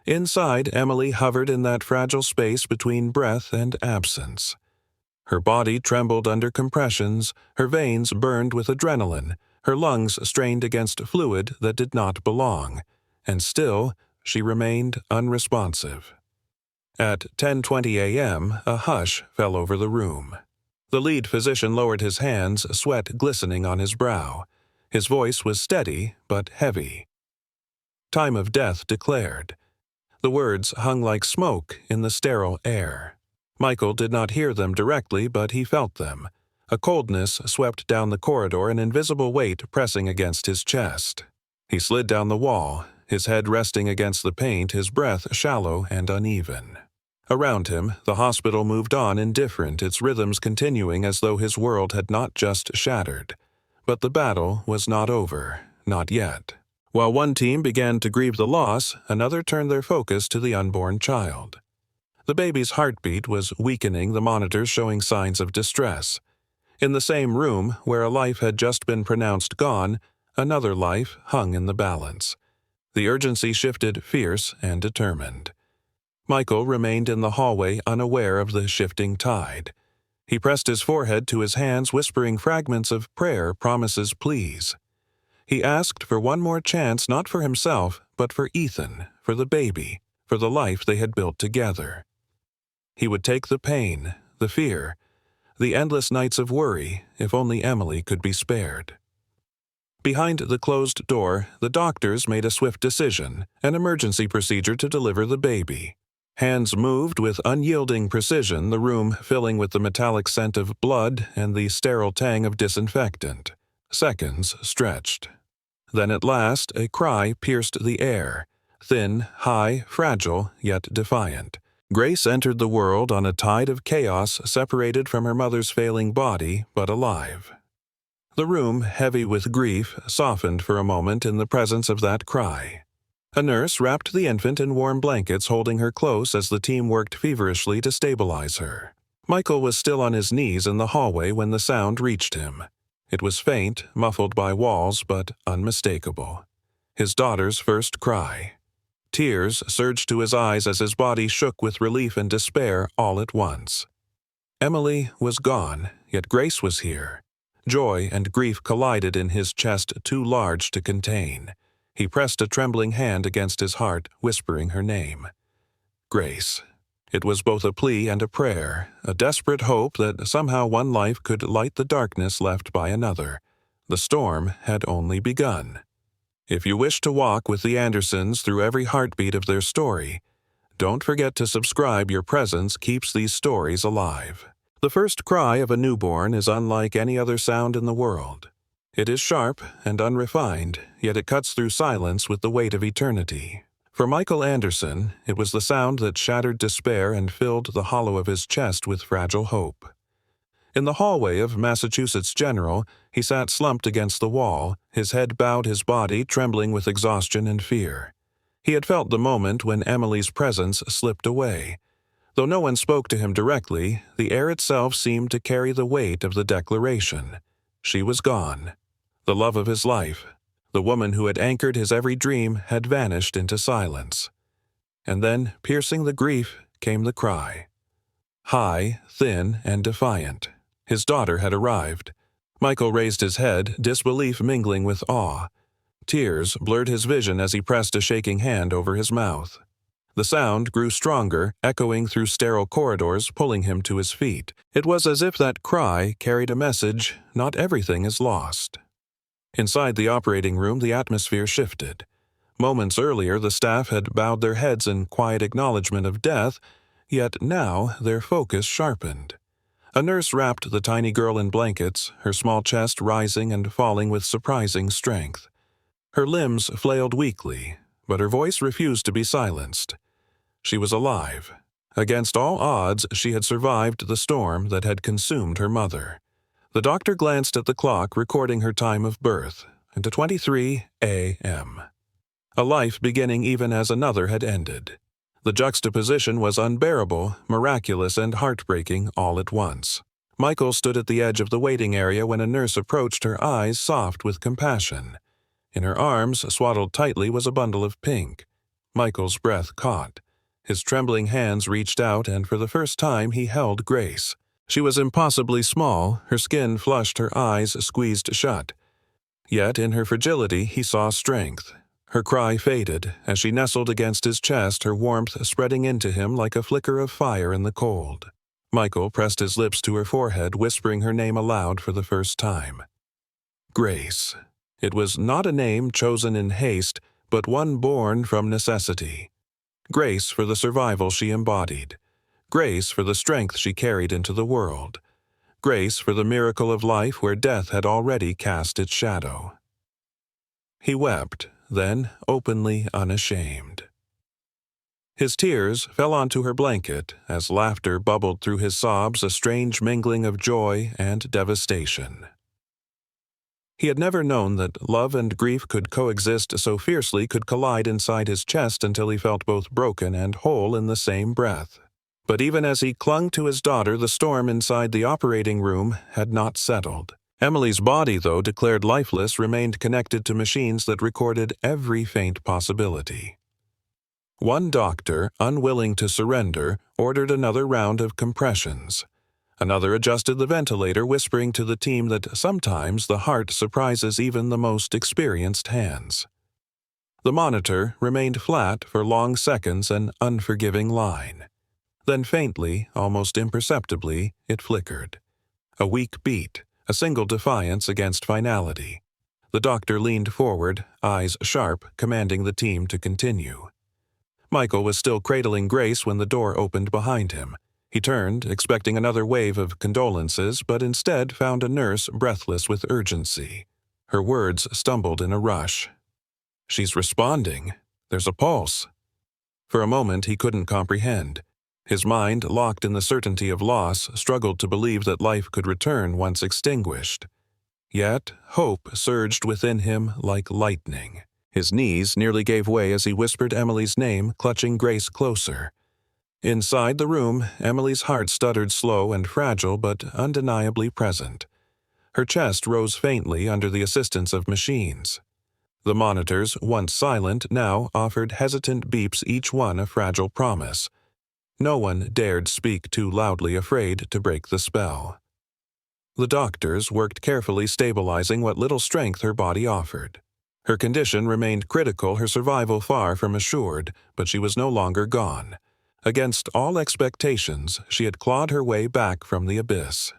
Inside, Emily hovered in that fragile space between breath and absence. Her body trembled under compressions, her veins burned with adrenaline, her lungs strained against fluid that did not belong, and still she remained unresponsive. At 10:20 a.m., a hush fell over the room. The lead physician lowered his hands, sweat glistening on his brow. His voice was steady but heavy. "Time of death declared." The words hung like smoke in the sterile air. Michael did not hear them directly, but he felt them. A coldness swept down the corridor, an invisible weight pressing against his chest. He slid down the wall, his head resting against the paint, his breath shallow and uneven. Around him, the hospital moved on indifferent, its rhythms continuing as though his world had not just shattered. But the battle was not over, not yet. While one team began to grieve the loss, another turned their focus to the unborn child. The baby's heartbeat was weakening, the monitors showing signs of distress. In the same room, where a life had just been pronounced gone, another life hung in the balance. The urgency shifted, fierce and determined. Michael remained in the hallway, unaware of the shifting tide. He pressed his forehead to his hands, whispering fragments of prayer, promises, pleas. He asked for one more chance, not for himself, but for Ethan, for the baby, for the life they had built together. He would take the pain, the fear, the endless nights of worry, if only Emily could be spared. Behind the closed door, the doctors made a swift decision, an emergency procedure to deliver the baby. Hands moved with unyielding precision, the room filling with the metallic scent of blood and the sterile tang of disinfectant. Seconds stretched. Then at last, a cry pierced the air, thin, high, fragile, yet defiant. Grace entered the world on a tide of chaos, separated from her mother's failing body, but alive. The room, heavy with grief, softened for a moment in the presence of that cry. A nurse wrapped the infant in warm blankets, holding her close as the team worked feverishly to stabilize her. Michael was still on his knees in the hallway when the sound reached him. It was faint, muffled by walls, but unmistakable. His daughter's first cry. Tears surged to his eyes as his body shook with relief and despair all at once. Emily was gone, yet Grace was here. Joy and grief collided in his chest, too large to contain. He pressed a trembling hand against his heart, whispering her name. Grace. It was both a plea and a prayer, a desperate hope that somehow one life could light the darkness left by another. The storm had only begun. If you wish to walk with the Andersons through every heartbeat of their story, don't forget to subscribe. Your presence keeps these stories alive. The first cry of a newborn is unlike any other sound in the world. It is sharp and unrefined, yet it cuts through silence with the weight of eternity. For Michael Anderson, it was the sound that shattered despair and filled the hollow of his chest with fragile hope. In the hallway of Massachusetts General, he sat slumped against the wall, his head bowed, his body trembling with exhaustion and fear. He had felt the moment when Emily's presence slipped away. Though no one spoke to him directly, the air itself seemed to carry the weight of the declaration. She was gone. The love of his life, the woman who had anchored his every dream, had vanished into silence. And then, piercing the grief, came the cry. High, thin, and defiant. His daughter had arrived. Michael raised his head, disbelief mingling with awe. Tears blurred his vision as he pressed a shaking hand over his mouth. The sound grew stronger, echoing through sterile corridors, pulling him to his feet. It was as if that cry carried a message: not everything is lost. Inside the operating room, the atmosphere shifted. Moments earlier, the staff had bowed their heads in quiet acknowledgement of death, yet now their focus sharpened. A nurse wrapped the tiny girl in blankets, her small chest rising and falling with surprising strength. Her limbs flailed weakly, but her voice refused to be silenced. She was alive. Against all odds, she had survived the storm that had consumed her mother. The doctor glanced at the clock recording her time of birth, and 23 a.m. A life beginning even as another had ended. The juxtaposition was unbearable, miraculous, and heartbreaking all at once. Michael stood at the edge of the waiting area when a nurse approached, her eyes soft with compassion. In her arms, swaddled tightly, was a bundle of pink. Michael's breath caught. His trembling hands reached out, and for the first time he held Grace. She was impossibly small, her skin flushed, her eyes squeezed shut. Yet in her fragility he saw strength. Her cry faded as she nestled against his chest, her warmth spreading into him like a flicker of fire in the cold. Michael pressed his lips to her forehead, whispering her name aloud for the first time. Grace. It was not a name chosen in haste, but one born from necessity. Grace for the survival she embodied. Grace for the strength she carried into the world. Grace for the miracle of life where death had already cast its shadow. He wept, then openly unashamed. His tears fell onto her blanket as laughter bubbled through his sobs, a strange mingling of joy and devastation. He had never known that love and grief could coexist so fiercely, could collide inside his chest until he felt both broken and whole in the same breath. But even as he clung to his daughter, the storm inside the operating room had not settled. Emily's body, though declared lifeless, remained connected to machines that recorded every faint possibility. One doctor, unwilling to surrender, ordered another round of compressions. Another adjusted the ventilator, whispering to the team that sometimes the heart surprises even the most experienced hands. The monitor remained flat for long seconds, an unforgiving line. Then faintly, almost imperceptibly, it flickered. A weak beat, a single defiance against finality. The doctor leaned forward, eyes sharp, commanding the team to continue. Michael was still cradling Grace when the door opened behind him. He turned, expecting another wave of condolences, but instead found a nurse breathless with urgency. Her words stumbled in a rush. "She's responding. There's a pulse." For a moment he couldn't comprehend. His mind, locked in the certainty of loss, struggled to believe that life could return once extinguished. Yet hope surged within him like lightning. His knees nearly gave way as he whispered Emily's name, clutching Grace closer. Inside the room, Emily's heart stuttered, slow and fragile, but undeniably present. Her chest rose faintly under the assistance of machines. The monitors, once silent, now offered hesitant beeps, each one a fragile promise. No one dared speak, too loudly, afraid to break the spell. The doctors worked carefully, stabilizing what little strength her body offered. Her condition remained critical, her survival far from assured, but she was no longer gone. Against all expectations, she had clawed her way back from the abyss.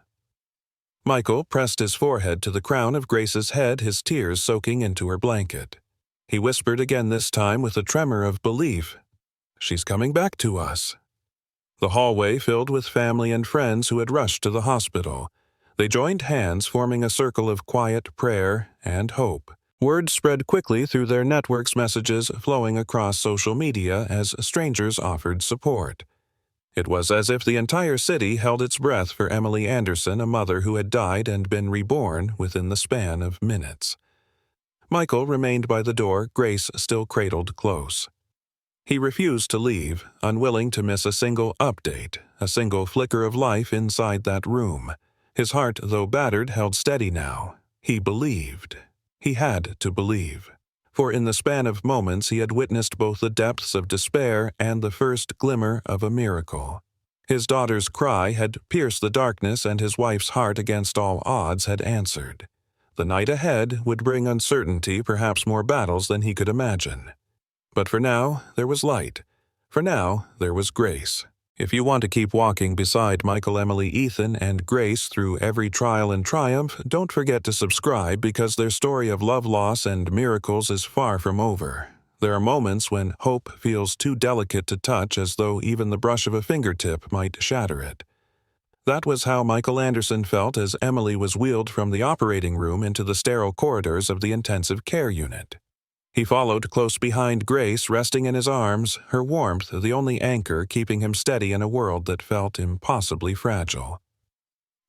Michael pressed his forehead to the crown of Grace's head, his tears soaking into her blanket. He whispered again, this time with a tremor of belief, "She's coming back to us." The hallway filled with family and friends who had rushed to the hospital. They joined hands, forming a circle of quiet prayer and hope. Word spread quickly through their networks, messages flowing across social media as strangers offered support. It was as if the entire city held its breath for Emily Anderson, a mother who had died and been reborn within the span of minutes. Michael remained by the door, Grace still cradled close. He refused to leave, unwilling to miss a single update, a single flicker of life inside that room. His heart, though battered, held steady now. He believed. He had to believe. For in the span of moments he had witnessed both the depths of despair and the first glimmer of a miracle. His daughter's cry had pierced the darkness, and his wife's heart, against all odds, had answered. The night ahead would bring uncertainty, perhaps more battles than he could imagine. But for now, there was light. For now, there was Grace. If you want to keep walking beside Michael, Emily, Ethan, and Grace through every trial and triumph, don't forget to subscribe, because their story of love, loss, and miracles is far from over. There are moments when hope feels too delicate to touch, as though even the brush of a fingertip might shatter it. That was how Michael Anderson felt as Emily was wheeled from the operating room into the sterile corridors of the intensive care unit. He followed close behind Grace, resting in his arms, her warmth the only anchor keeping him steady in a world that felt impossibly fragile.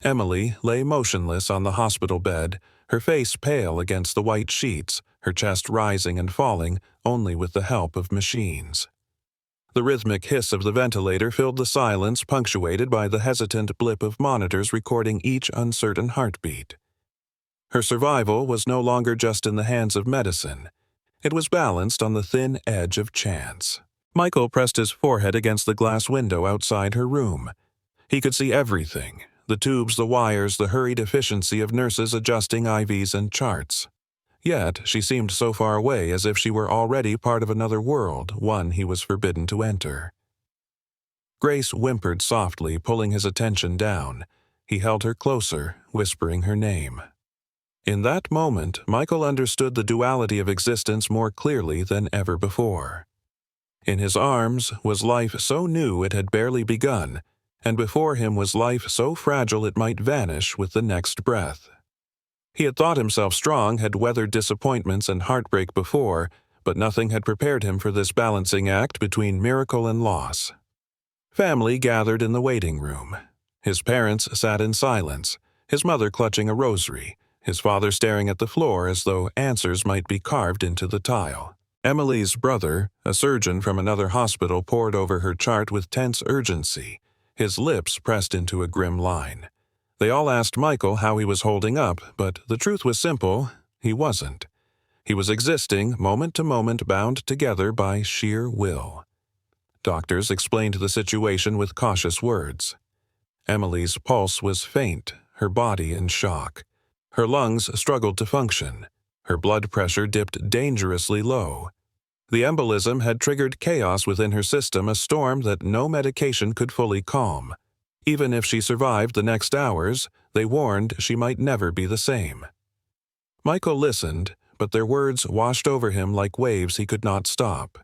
Emily lay motionless on the hospital bed, her face pale against the white sheets, her chest rising and falling only with the help of machines. The rhythmic hiss of the ventilator filled the silence, punctuated by the hesitant blip of monitors recording each uncertain heartbeat. Her survival was no longer just in the hands of medicine. It was balanced on the thin edge of chance. Michael pressed his forehead against the glass window outside her room. He could see everything, the tubes, the wires, the hurried efficiency of nurses adjusting IVs and charts. Yet she seemed so far away, as if she were already part of another world, one he was forbidden to enter. Grace whimpered softly, pulling his attention down. He held her closer, whispering her name. In that moment, Michael understood the duality of existence more clearly than ever before. In his arms was life so new it had barely begun. and before him was life so fragile it might vanish with the next breath. He had thought himself strong, had weathered disappointments and heartbreak before, but nothing had prepared him for this balancing act between miracle and loss. Family gathered in the waiting room. His parents sat in silence, his mother clutching a rosary, his father staring at the floor as though answers might be carved into the tile. Emily's brother, a surgeon from another hospital, pored over her chart with tense urgency, his lips pressed into a grim line. They all asked Michael how he was holding up, but the truth was simple: he wasn't. He was existing, moment to moment, bound together by sheer will. Doctors explained the situation with cautious words. Emily's pulse was faint, her body in shock. Her lungs struggled to function. Her blood pressure dipped dangerously low. The embolism had triggered chaos within her system, a storm that no medication could fully calm. Even if she survived the next hours, they warned she might never be the same. Michael listened, but their words washed over him like waves he could not stop.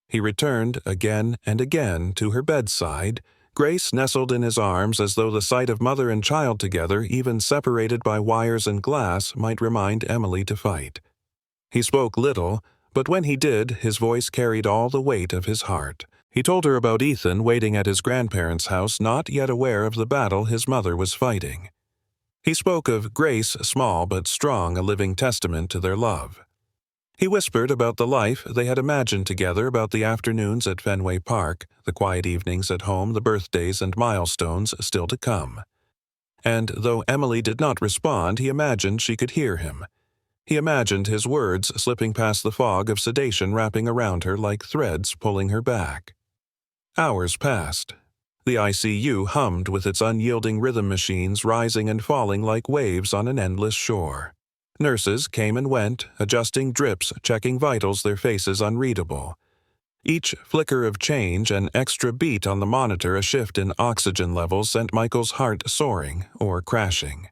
He returned again and again to her bedside, Grace nestled in his arms as though the sight of mother and child together, even separated by wires and glass, might remind Emily to fight. He spoke little, but when he did, his voice carried all the weight of his heart. He told her about Ethan waiting at his grandparents' house, not yet aware of the battle his mother was fighting. He spoke of Grace, small but strong, a living testament to their love. He whispered about the life they had imagined together, about the afternoons at Fenway Park, the quiet evenings at home, the birthdays and milestones still to come. And though Emily did not respond, he imagined she could hear him. He imagined his words slipping past the fog of sedation wrapping around her like threads pulling her back. Hours passed. The ICU hummed with its unyielding rhythm machines rising and falling like waves on an endless shore. Nurses came and went, adjusting drips, checking vitals, their faces unreadable. Each flicker of change, an extra beat on the monitor, a shift in oxygen levels, sent Michael's heart soaring or crashing.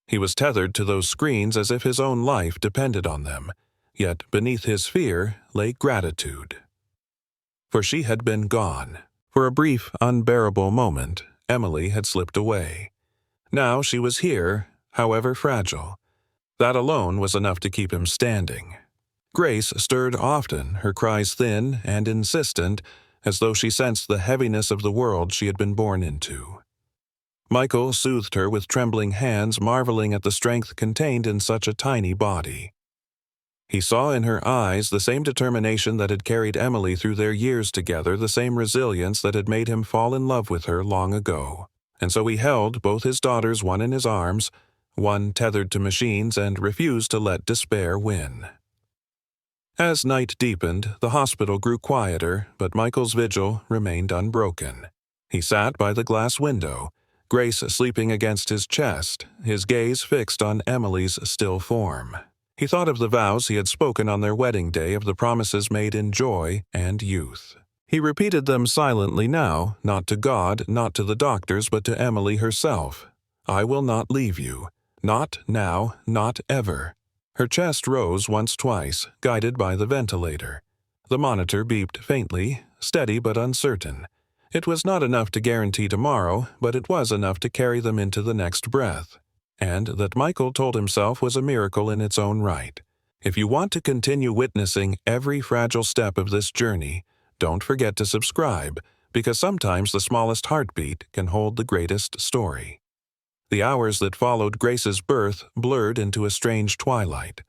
He was tethered to those screens as if his own life depended on them, yet beneath his fear lay gratitude. For she had been gone. For a brief, unbearable moment, Emily had slipped away. Now she was here, however fragile. That alone was enough to keep him standing. Grace stirred often, her cries thin and insistent, as though she sensed the heaviness of the world she had been born into. Michael soothed her with trembling hands, marveling at the strength contained in such a tiny body. He saw in her eyes the same determination that had carried Emily through their years together, the same resilience that had made him fall in love with her long ago. And so he held both his daughters, one in his arms, one tethered to machines, and refused to let despair win. As night deepened, the hospital grew quieter, but Michael's vigil remained unbroken. He sat by the glass window, Grace sleeping against his chest, his gaze fixed on Emily's still form. He thought of the vows he had spoken on their wedding day, of the promises made in joy and youth. He repeated them silently now, not to God, not to the doctors, but to Emily herself. "I will not leave you. Not now, not ever." Her chest rose once-twice, guided by the ventilator. The monitor beeped faintly, steady but uncertain. It was not enough to guarantee tomorrow, but it was enough to carry them into the next breath. And that, Michael told himself, was a miracle in its own right. If you want to continue witnessing every fragile step of this journey, don't forget to subscribe, because sometimes the smallest heartbeat can hold the greatest story. The hours that followed Grace's birth blurred into a strange twilight.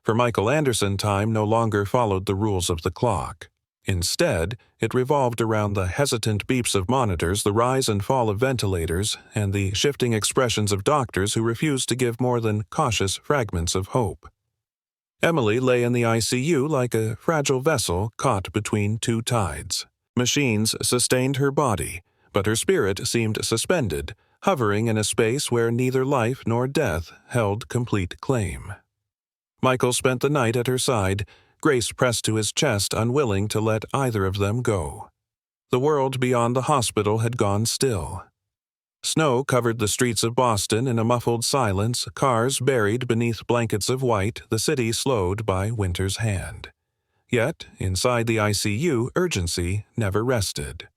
For Michael Anderson, time no longer followed the rules of the clock. Instead, it revolved around the hesitant beeps of monitors, the rise and fall of ventilators, and the shifting expressions of doctors who refused to give more than cautious fragments of hope. Emily lay in the ICU like a fragile vessel caught between two tides. Machines sustained her body, but her spirit seemed suspended, hovering in a space where neither life nor death held complete claim. Michael spent the night at her side, Grace pressed to his chest, unwilling to let either of them go. The world beyond the hospital had gone still. Snow covered the streets of Boston in a muffled silence, cars buried beneath blankets of white, the city slowed by winter's hand. Yet, inside the ICU, urgency never rested.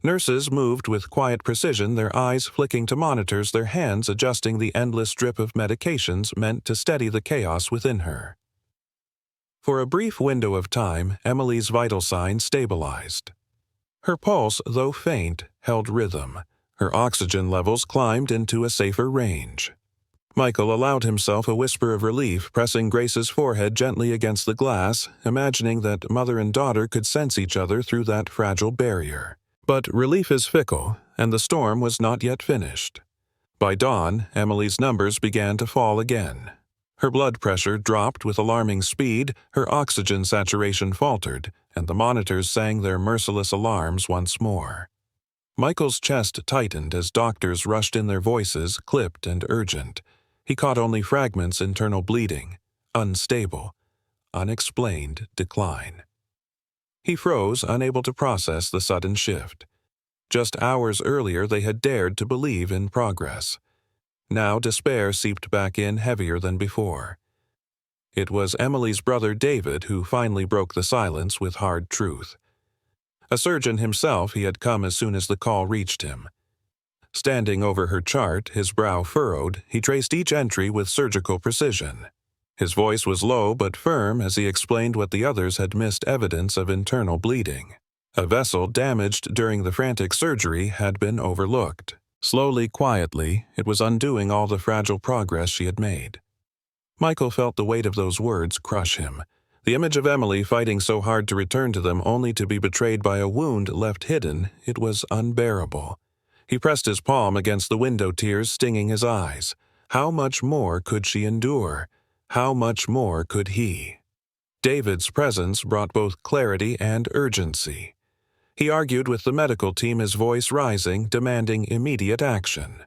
Nurses moved with quiet precision, their eyes flicking to monitors, their hands adjusting the endless drip of medications meant to steady the chaos within her. For a brief window of time, Emily's vital signs stabilized. Her pulse, though faint, held rhythm. Her oxygen levels climbed into a safer range. Michael allowed himself a whisper of relief, pressing Grace's forehead gently against the glass, imagining that mother and daughter could sense each other through that fragile barrier. But relief is fickle, and the storm was not yet finished. By dawn, Emily's numbers began to fall again. Her blood pressure dropped with alarming speed, her oxygen saturation faltered, and the monitors sang their merciless alarms once more. Michael's chest tightened as doctors rushed in, their voices clipped and urgent. He caught only fragments: internal bleeding, unstable, unexplained decline. He froze, unable to process the sudden shift. Just hours earlier they had dared to believe in progress. Now despair seeped back in heavier than before. It was Emily's brother David who finally broke the silence with hard truth. A surgeon himself, he had come as soon as the call reached him. Standing over her chart, his brow furrowed, he traced each entry with surgical precision. His voice was low but firm as he explained what the others had missed: evidence of internal bleeding. A vessel damaged during the frantic surgery had been overlooked. Slowly, quietly, it was undoing all the fragile progress she had made. Michael felt the weight of those words crush him. The image of Emily fighting so hard to return to them only to be betrayed by a wound left hidden, it was unbearable. He pressed his palm against the window, tears stinging his eyes. How much more could she endure? How much more could he? David's presence brought both clarity and urgency. He argued with the medical team, his voice rising, demanding immediate action.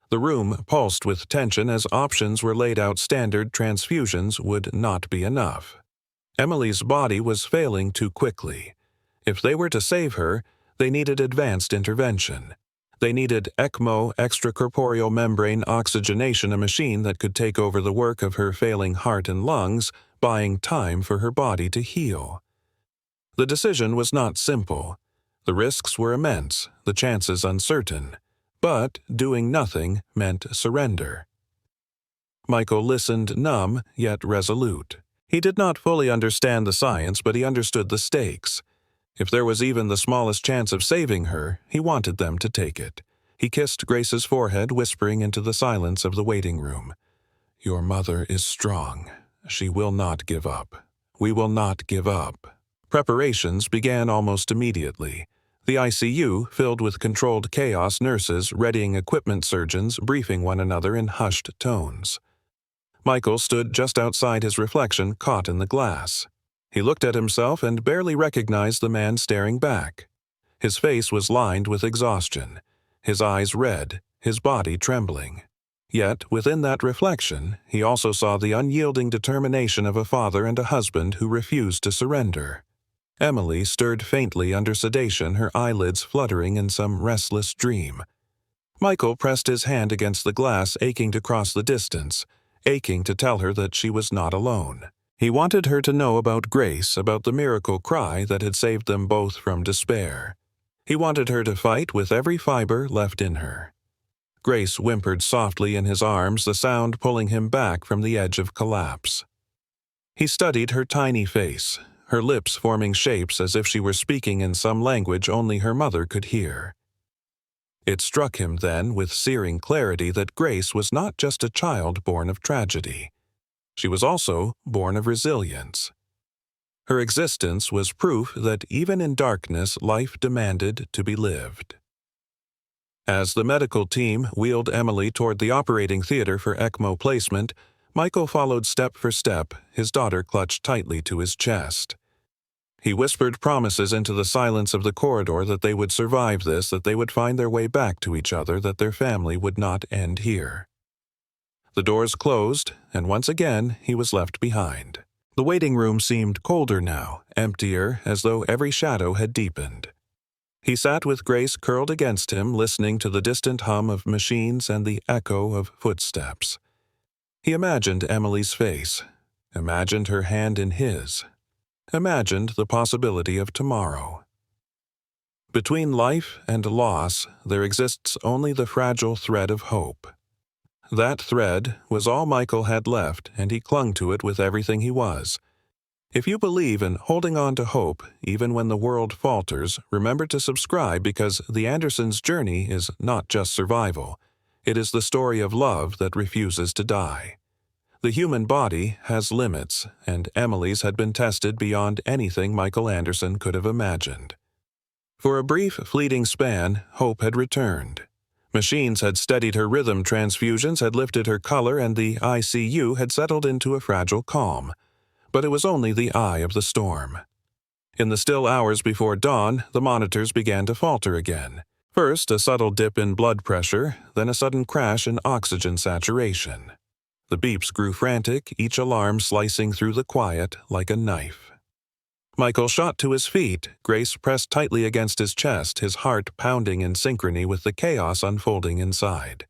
The room pulsed with tension as options were laid out. Standard transfusions would not be enough. Emily's body was failing too quickly. If they were to save her, they needed advanced intervention. They needed ECMO, extracorporeal membrane oxygenation, a machine that could take over the work of her failing heart and lungs, buying time for her body to heal. The decision was not simple. The risks were immense, the chances uncertain. But doing nothing meant surrender. Michael listened, numb yet resolute. He did not fully understand the science, but he understood the stakes. If there was even the smallest chance of saving her, he wanted them to take it. He kissed Grace's forehead, whispering into the silence of the waiting room, "Your mother is strong. She will not give up. We will not give up." Preparations began almost immediately. The ICU, filled with controlled chaos, nurses readying equipment, surgeons briefing one another in hushed tones. Michael stood just outside his reflection, caught in the glass. He looked at himself and barely recognized the man staring back. His face was lined with exhaustion, his eyes red, his body trembling. Yet, within that reflection, he also saw the unyielding determination of a father and a husband who refused to surrender. Emily stirred faintly under sedation, her eyelids fluttering in some restless dream. Michael pressed his hand against the glass, aching to cross the distance, aching to tell her that she was not alone. He wanted her to know about Grace, about the miracle cry that had saved them both from despair. He wanted her to fight with every fiber left in her. Grace whimpered softly in his arms, the sound pulling him back from the edge of collapse. He studied her tiny face, her lips forming shapes as if she were speaking in some language only her mother could hear. It struck him then with searing clarity that Grace was not just a child born of tragedy. She was also born of resilience. Her existence was proof that even in darkness life demanded to be lived. As the medical team wheeled Emily toward the operating theater for ECMO placement, Michael followed step for step, his daughter clutched tightly to his chest. He whispered promises into the silence of the corridor that they would survive this, that they would find their way back to each other, that their family would not end here. The doors closed, and once again he was left behind. The waiting room seemed colder now, emptier, as though every shadow had deepened. He sat with Grace curled against him, listening to the distant hum of machines and the echo of footsteps. He imagined Emily's face, imagined her hand in his, imagined the possibility of tomorrow. Between life and loss, there exists only the fragile thread of hope. That thread was all Michael had left, and he clung to it with everything he was. If you believe in holding on to hope, even when the world falters, remember to subscribe, because The Andersons' journey is not just survival. It is the story of love that refuses to die. The human body has limits, and Emily's had been tested beyond anything Michael Anderson could have imagined. For a brief, fleeting span, hope had returned. Machines had steadied her rhythm, transfusions had lifted her color, and the ICU had settled into a fragile calm. But it was only the eye of the storm. In the still hours before dawn, the monitors began to falter again. First, a subtle dip in blood pressure, then a sudden crash in oxygen saturation. The beeps grew frantic, each alarm slicing through the quiet like a knife. Michael shot to his feet, Grace pressed tightly against his chest, his heart pounding in synchrony with the chaos unfolding inside.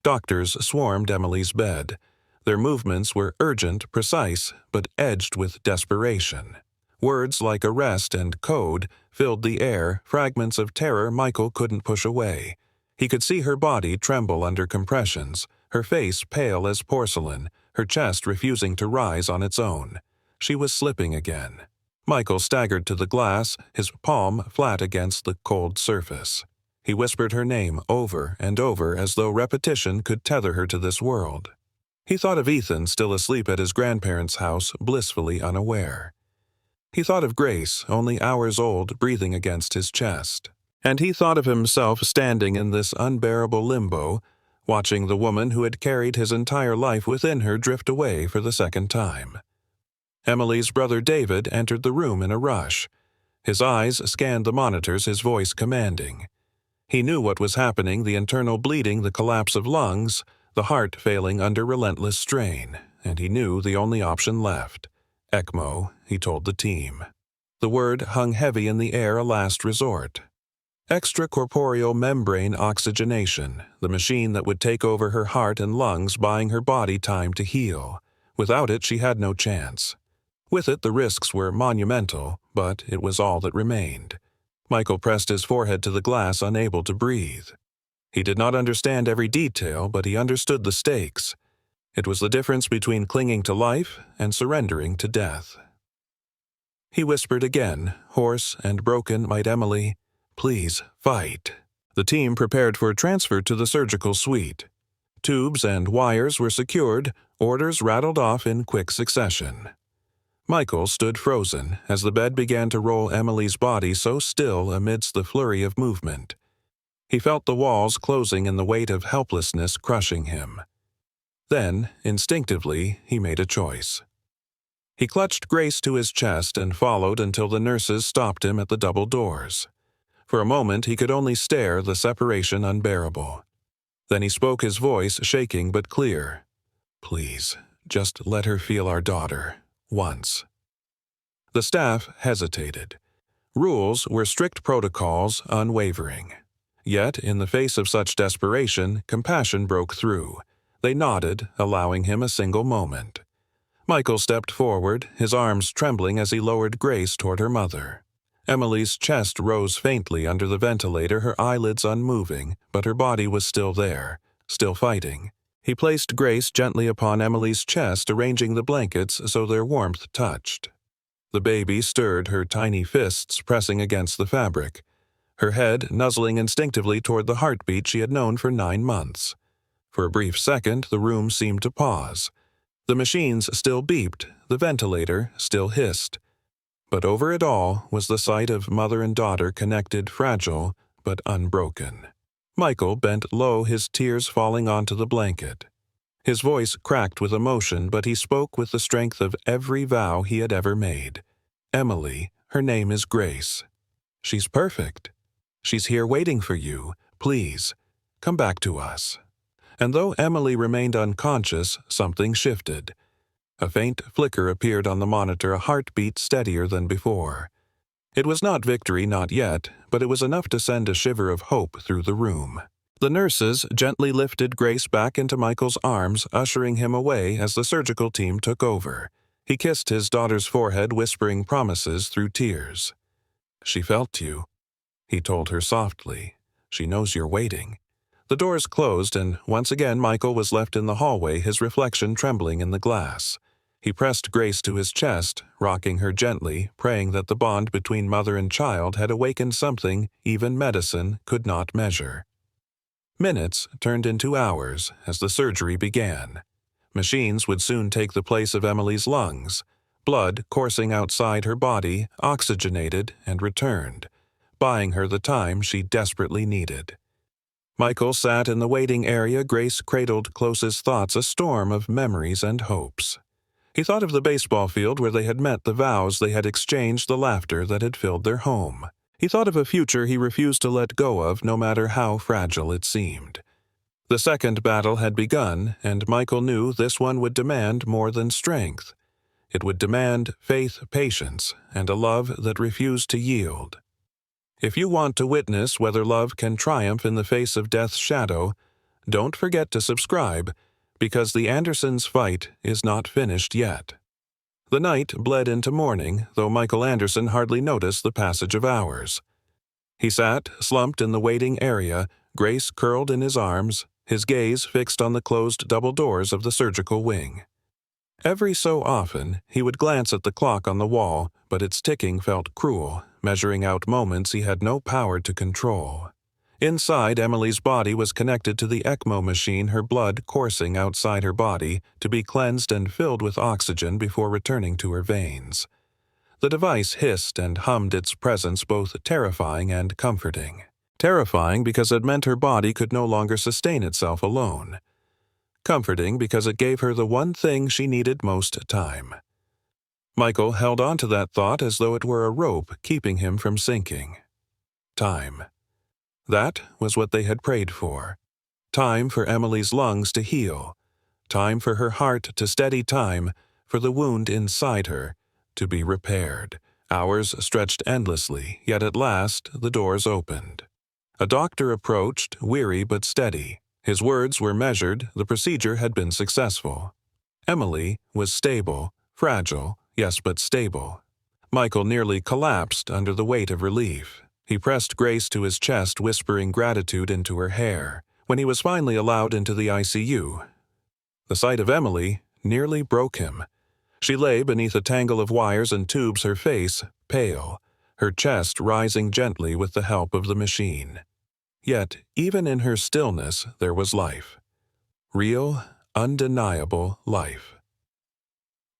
Doctors swarmed Emily's bed. Their movements were urgent, precise, but edged with desperation. Words like arrest and code filled the air, fragments of terror Michael couldn't push away. He could see her body tremble under compressions, her face pale as porcelain, her chest refusing to rise on its own. She was slipping again. Michael staggered to the glass, his palm flat against the cold surface. He whispered her name over and over as though repetition could tether her to this world. He thought of Ethan still asleep at his grandparents' house, blissfully unaware. He thought of Grace, only hours old, breathing against his chest. And he thought of himself standing in this unbearable limbo, watching the woman who had carried his entire life within her drift away for the second time. Emily's brother David entered the room in a rush. His eyes scanned the monitors, his voice commanding. He knew what was happening, the internal bleeding, the collapse of lungs, the heart failing under relentless strain, and he knew the only option left. ECMO, he told the team. The word hung heavy in the air, a last resort. Extracorporeal membrane oxygenation, the machine that would take over her heart and lungs, buying her body time to heal. Without it, she had no chance. With it, the risks were monumental, but it was all that remained. Michael pressed his forehead to the glass, unable to breathe. He did not understand every detail, but he understood the stakes. It was the difference between clinging to life and surrendering to death. He whispered again, hoarse and broken, "Might Emily, please fight." The team prepared for transfer to the surgical suite. Tubes and wires were secured, orders rattled off in quick succession. Michael stood frozen as the bed began to roll Emily's body so still amidst the flurry of movement. He felt the walls closing and the weight of helplessness crushing him. Then, instinctively, he made a choice. He clutched Grace to his chest and followed until the nurses stopped him at the double doors. For a moment he could only stare, the separation unbearable. Then he spoke, his voice shaking but clear. "Please, just let her feel our daughter. Once." The staff hesitated. Rules were strict protocols, unwavering. Yet, in the face of such desperation, compassion broke through. They nodded, allowing him a single moment. Michael stepped forward, his arms trembling as he lowered Grace toward her mother. Emily's chest rose faintly under the ventilator, her eyelids unmoving, but her body was still there, still fighting. He placed Grace gently upon Emily's chest, arranging the blankets so their warmth touched. The baby stirred, her tiny fists pressing against the fabric, her head nuzzling instinctively toward the heartbeat she had known for 9 months. For a brief second, the room seemed to pause. The machines still beeped, the ventilator still hissed. But over it all was the sight of mother and daughter connected, fragile, but unbroken. Michael bent low, his tears falling onto the blanket. His voice cracked with emotion, but he spoke with the strength of every vow he had ever made. "Emily, her name is Grace. She's perfect. She's here waiting for you. Please, come back to us." And though Emily remained unconscious, something shifted. A faint flicker appeared on the monitor, a heartbeat steadier than before. It was not victory, not yet, but it was enough to send a shiver of hope through the room. The nurses gently lifted Grace back into Michael's arms, ushering him away as the surgical team took over. He kissed his daughter's forehead, whispering promises through tears. "She felt you," he told her softly. "She knows you're waiting." The doors closed, and once again Michael was left in the hallway, his reflection trembling in the glass. He pressed Grace to his chest, rocking her gently, praying that the bond between mother and child had awakened something even medicine could not measure. Minutes turned into hours as the surgery began. Machines would soon take the place of Emily's lungs. Blood coursing outside her body, oxygenated and returned, buying her the time she desperately needed. Michael sat in the waiting area. Grace cradled close his thoughts, a storm of memories and hopes. He thought of the baseball field where they had met, the vows they had exchanged, the laughter that had filled their home. He thought of a future he refused to let go of, no matter how fragile it seemed. The second battle had begun, and Michael knew this one would demand more than strength. It would demand faith, patience, and a love that refused to yield. If you want to witness whether love can triumph in the face of death's shadow, don't forget to subscribe, because the Andersons' fight is not finished yet. The night bled into morning, though Michael Anderson hardly noticed the passage of hours. He sat, slumped in the waiting area, Grace curled in his arms, his gaze fixed on the closed double doors of the surgical wing. Every so often, he would glance at the clock on the wall, but its ticking felt cruel, measuring out moments he had no power to control. Inside, Emily's body was connected to the ECMO machine, her blood coursing outside her body to be cleansed and filled with oxygen before returning to her veins. The device hissed and hummed, its presence both terrifying and comforting. Terrifying because it meant her body could no longer sustain itself alone. Comforting because it gave her the one thing she needed most: time. Michael held on to that thought as though it were a rope keeping him from sinking. Time. That was what they had prayed for. Time for Emily's lungs to heal. Time for her heart to steady. Time for the wound inside her to be repaired. Hours stretched endlessly, yet at last the doors opened. A doctor approached, weary but steady. His words were measured. The procedure had been successful. Emily was stable, fragile, yes, but stable. Michael nearly collapsed under the weight of relief. He pressed Grace to his chest, whispering gratitude into her hair. When he was finally allowed into the ICU, the sight of Emily nearly broke him. She lay beneath a tangle of wires and tubes, her face pale, her chest rising gently with the help of the machine. Yet, even in her stillness, there was life. Real, undeniable life.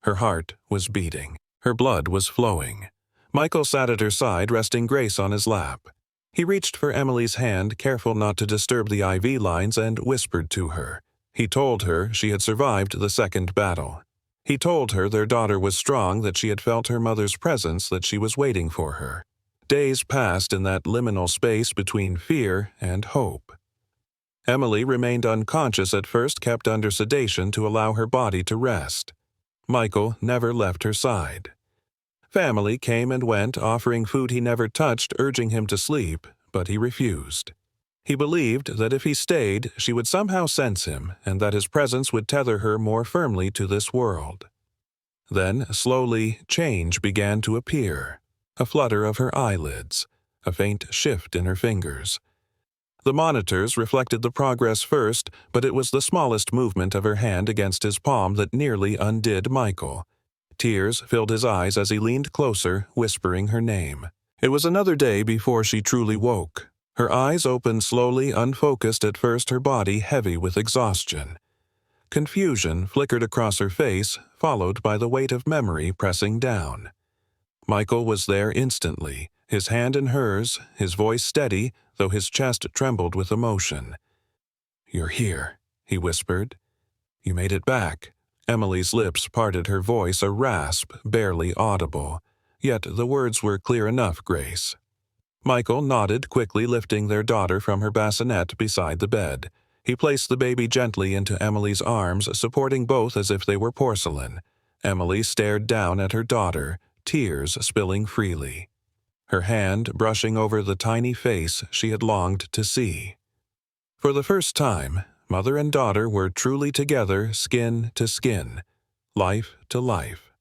Her heart was beating. Her blood was flowing. Michael sat at her side, resting Grace on his lap. He reached for Emily's hand, careful not to disturb the IV lines, and whispered to her. He told her she had survived the second battle. He told her their daughter was strong, that she had felt her mother's presence, that she was waiting for her. Days passed in that liminal space between fear and hope. Emily remained unconscious at first, kept under sedation to allow her body to rest. Michael never left her side. Family came and went, offering food he never touched, urging him to sleep, but he refused. He believed that if he stayed, she would somehow sense him, and that his presence would tether her more firmly to this world. Then, slowly, change began to appear. A flutter of her eyelids, a faint shift in her fingers. The monitors reflected the progress first, but it was the smallest movement of her hand against his palm that nearly undid Michael. Tears filled his eyes as he leaned closer, whispering her name. It was another day before she truly woke. Her eyes opened slowly, unfocused at first, her body heavy with exhaustion. Confusion flickered across her face, followed by the weight of memory pressing down. Michael was there instantly, his hand in hers, his voice steady, though his chest trembled with emotion. "You're here," he whispered. "You made it back." Emily's lips parted, her voice a rasp, barely audible. Yet the words were clear enough, Grace. Michael nodded, quickly lifting their daughter from her bassinet beside the bed. He placed the baby gently into Emily's arms, supporting both as if they were porcelain. Emily stared down at her daughter, tears spilling freely. Her hand brushing over the tiny face she had longed to see. For the first time, mother and daughter were truly together, skin to skin, life to life.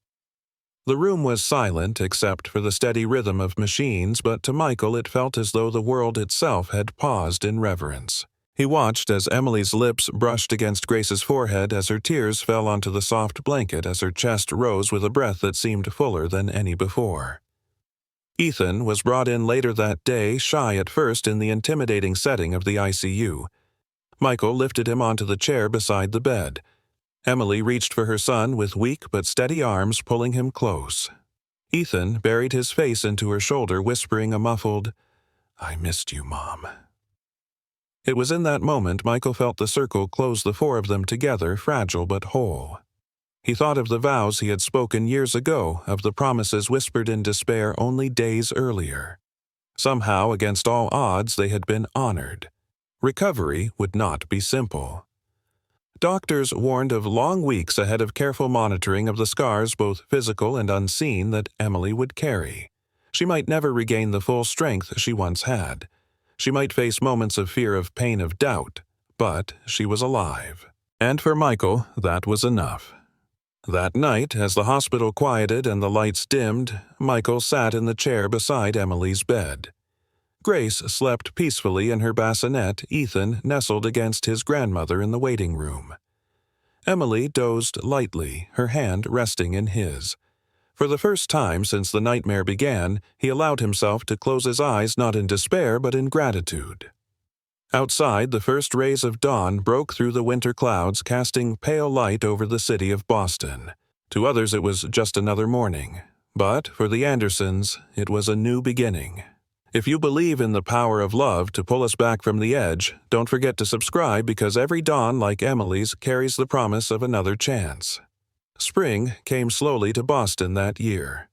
The room was silent except for the steady rhythm of machines, but to Michael it felt as though the world itself had paused in reverence. He watched as Emily's lips brushed against Grace's forehead as her tears fell onto the soft blanket as her chest rose with a breath that seemed fuller than any before. Ethan was brought in later that day, shy at first in the intimidating setting of the ICU. Michael lifted him onto the chair beside the bed. Emily reached for her son with weak but steady arms, pulling him close. Ethan buried his face into her shoulder, whispering a muffled, "I missed you, Mom." It was in that moment Michael felt the circle close the four of them together, fragile but whole. He thought of the vows he had spoken years ago, of the promises whispered in despair only days earlier. Somehow, against all odds, they had been honored. Recovery would not be simple. Doctors warned of long weeks ahead of careful monitoring of the scars, both physical and unseen, that Emily would carry. She might never regain the full strength she once had. She might face moments of fear, of pain, of doubt, but she was alive. And for Michael, that was enough. That night, as the hospital quieted and the lights dimmed, Michael sat in the chair beside Emily's bed. Grace slept peacefully in her bassinet, Ethan nestled against his grandmother in the waiting room. Emily dozed lightly, her hand resting in his. For the first time since the nightmare began, he allowed himself to close his eyes not in despair but in gratitude. Outside, the first rays of dawn broke through the winter clouds, casting pale light over the city of Boston. To others it was just another morning, but for the Andersons, it was a new beginning. If you believe in the power of love to pull us back from the edge, don't forget to subscribe, because every dawn like Emily's carries the promise of another chance. Spring came slowly to Boston that year.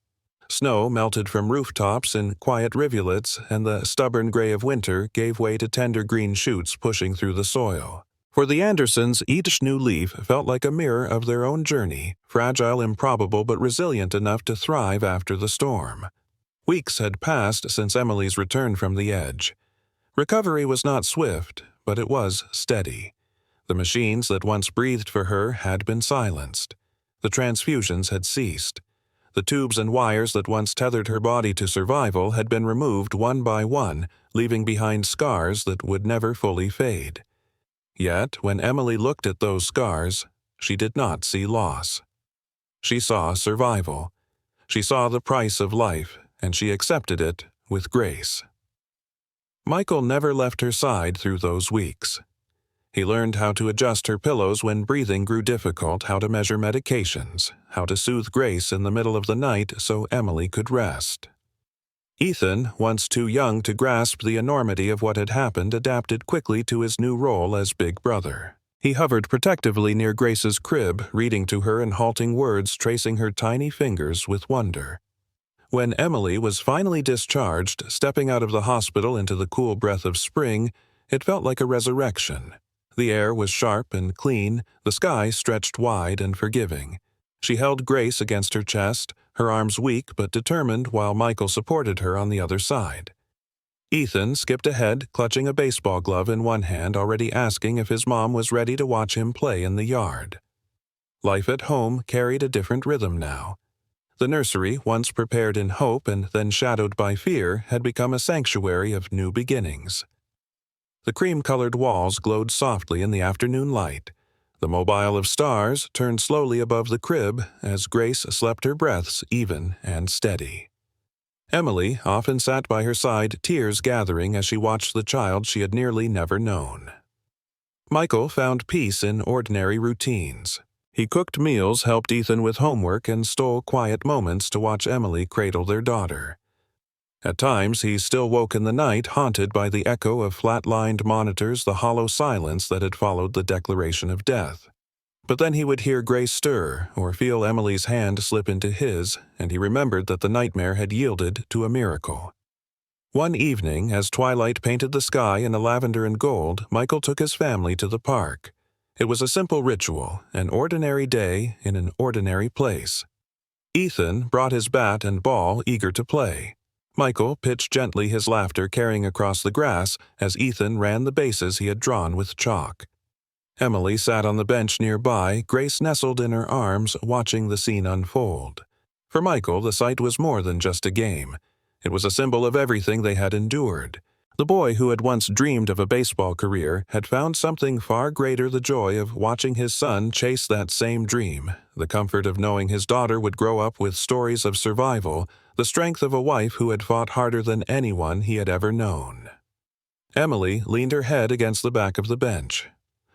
Snow melted from rooftops in quiet rivulets, and the stubborn gray of winter gave way to tender green shoots pushing through the soil. For the Andersons, each new leaf felt like a mirror of their own journey, fragile, improbable, but resilient enough to thrive after the storm. Weeks had passed since Emily's return from the edge. Recovery was not swift, but it was steady. The machines that once breathed for her had been silenced. The transfusions had ceased. The tubes and wires that once tethered her body to survival had been removed one by one, leaving behind scars that would never fully fade. Yet, when Emily looked at those scars, she did not see loss. She saw survival. She saw the price of life, and she accepted it with grace. Michael never left her side through those weeks. He learned how to adjust her pillows when breathing grew difficult, how to measure medications, how to soothe Grace in the middle of the night so Emily could rest. Ethan, once too young to grasp the enormity of what had happened, adapted quickly to his new role as big brother. He hovered protectively near Grace's crib, reading to her in halting words, tracing her tiny fingers with wonder. When Emily was finally discharged, stepping out of the hospital into the cool breath of spring, it felt like a resurrection. The air was sharp and clean, the sky stretched wide and forgiving. She held Grace against her chest, her arms weak but determined, while Michael supported her on the other side. Ethan skipped ahead, clutching a baseball glove in one hand, already asking if his mom was ready to watch him play in the yard. Life at home carried a different rhythm now. The nursery, once prepared in hope and then shadowed by fear, had become a sanctuary of new beginnings. The cream-colored walls glowed softly in the afternoon light. The mobile of stars turned slowly above the crib as Grace slept her breaths even and steady. Emily often sat by her side, tears gathering as she watched the child she had nearly never known. Michael found peace in ordinary routines. He cooked meals, helped Ethan with homework, and stole quiet moments to watch Emily cradle their daughter. At times, he still woke in the night, haunted by the echo of flat-lined monitors, the hollow silence that had followed the declaration of death. But then he would hear Grace stir, or feel Emily's hand slip into his, and he remembered that the nightmare had yielded to a miracle. One evening, as twilight painted the sky in a lavender and gold, Michael took his family to the park. It was a simple ritual, an ordinary day in an ordinary place. Ethan brought his bat and ball, eager to play. Michael pitched gently, his laughter carrying across the grass as Ethan ran the bases he had drawn with chalk. Emily sat on the bench nearby, Grace nestled in her arms, watching the scene unfold. For Michael, the sight was more than just a game. It was a symbol of everything they had endured. The boy who had once dreamed of a baseball career had found something far greater: the joy of watching his son chase that same dream, the comfort of knowing his daughter would grow up with stories of survival, the strength of a wife who had fought harder than anyone he had ever known. Emily leaned her head against the back of the bench,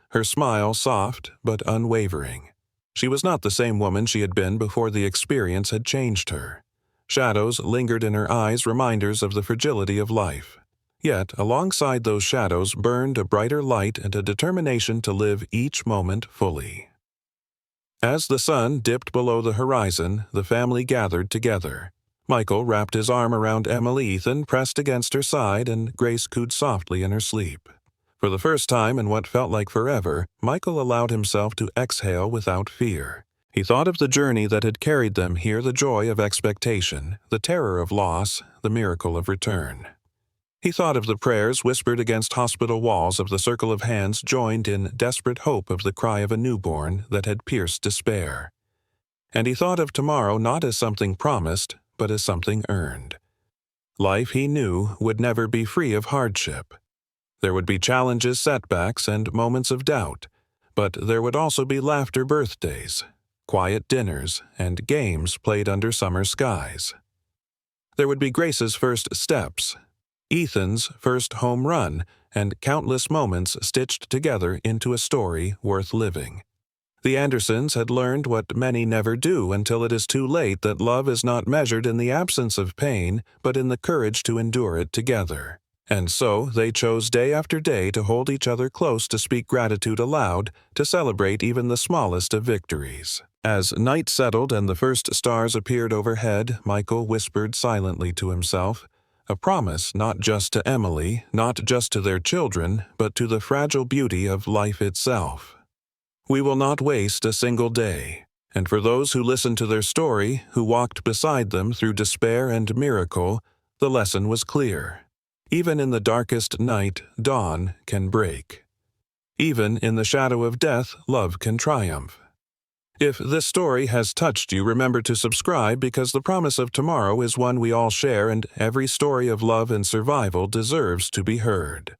her smile soft but unwavering. She was not the same woman she had been before the experience had changed her. Shadows lingered in her eyes, reminders of the fragility of life. Yet, alongside those shadows burned a brighter light and a determination to live each moment fully. As the sun dipped below the horizon, the family gathered together. Michael wrapped his arm around Emily. Ethan pressed against her side, and Grace cooed softly in her sleep. For the first time in what felt like forever, Michael allowed himself to exhale without fear. He thought of the journey that had carried them here, the joy of expectation, the terror of loss, the miracle of return. He thought of the prayers whispered against hospital walls, of the circle of hands joined in desperate hope, of the cry of a newborn that had pierced despair. And he thought of tomorrow not as something promised, but as something earned. Life, he knew, would never be free of hardship. There would be challenges, setbacks, and moments of doubt, but there would also be laughter birthdays, quiet dinners, and games played under summer skies. There would be Grace's first steps, Ethan's first home run, and countless moments stitched together into a story worth living. The Andersons had learned what many never do until it is too late, that love is not measured in the absence of pain, but in the courage to endure it together. And so they chose day after day to hold each other close, to speak gratitude aloud, to celebrate even the smallest of victories. As night settled and the first stars appeared overhead, Michael whispered silently to himself, a promise not just to Emily, not just to their children, but to the fragile beauty of life itself. We will not waste a single day. And for those who listened to their story, who walked beside them through despair and miracle, the lesson was clear. Even in the darkest night, dawn can break. Even in the shadow of death, love can triumph. If this story has touched you, remember to subscribe, because the promise of tomorrow is one we all share, and every story of love and survival deserves to be heard.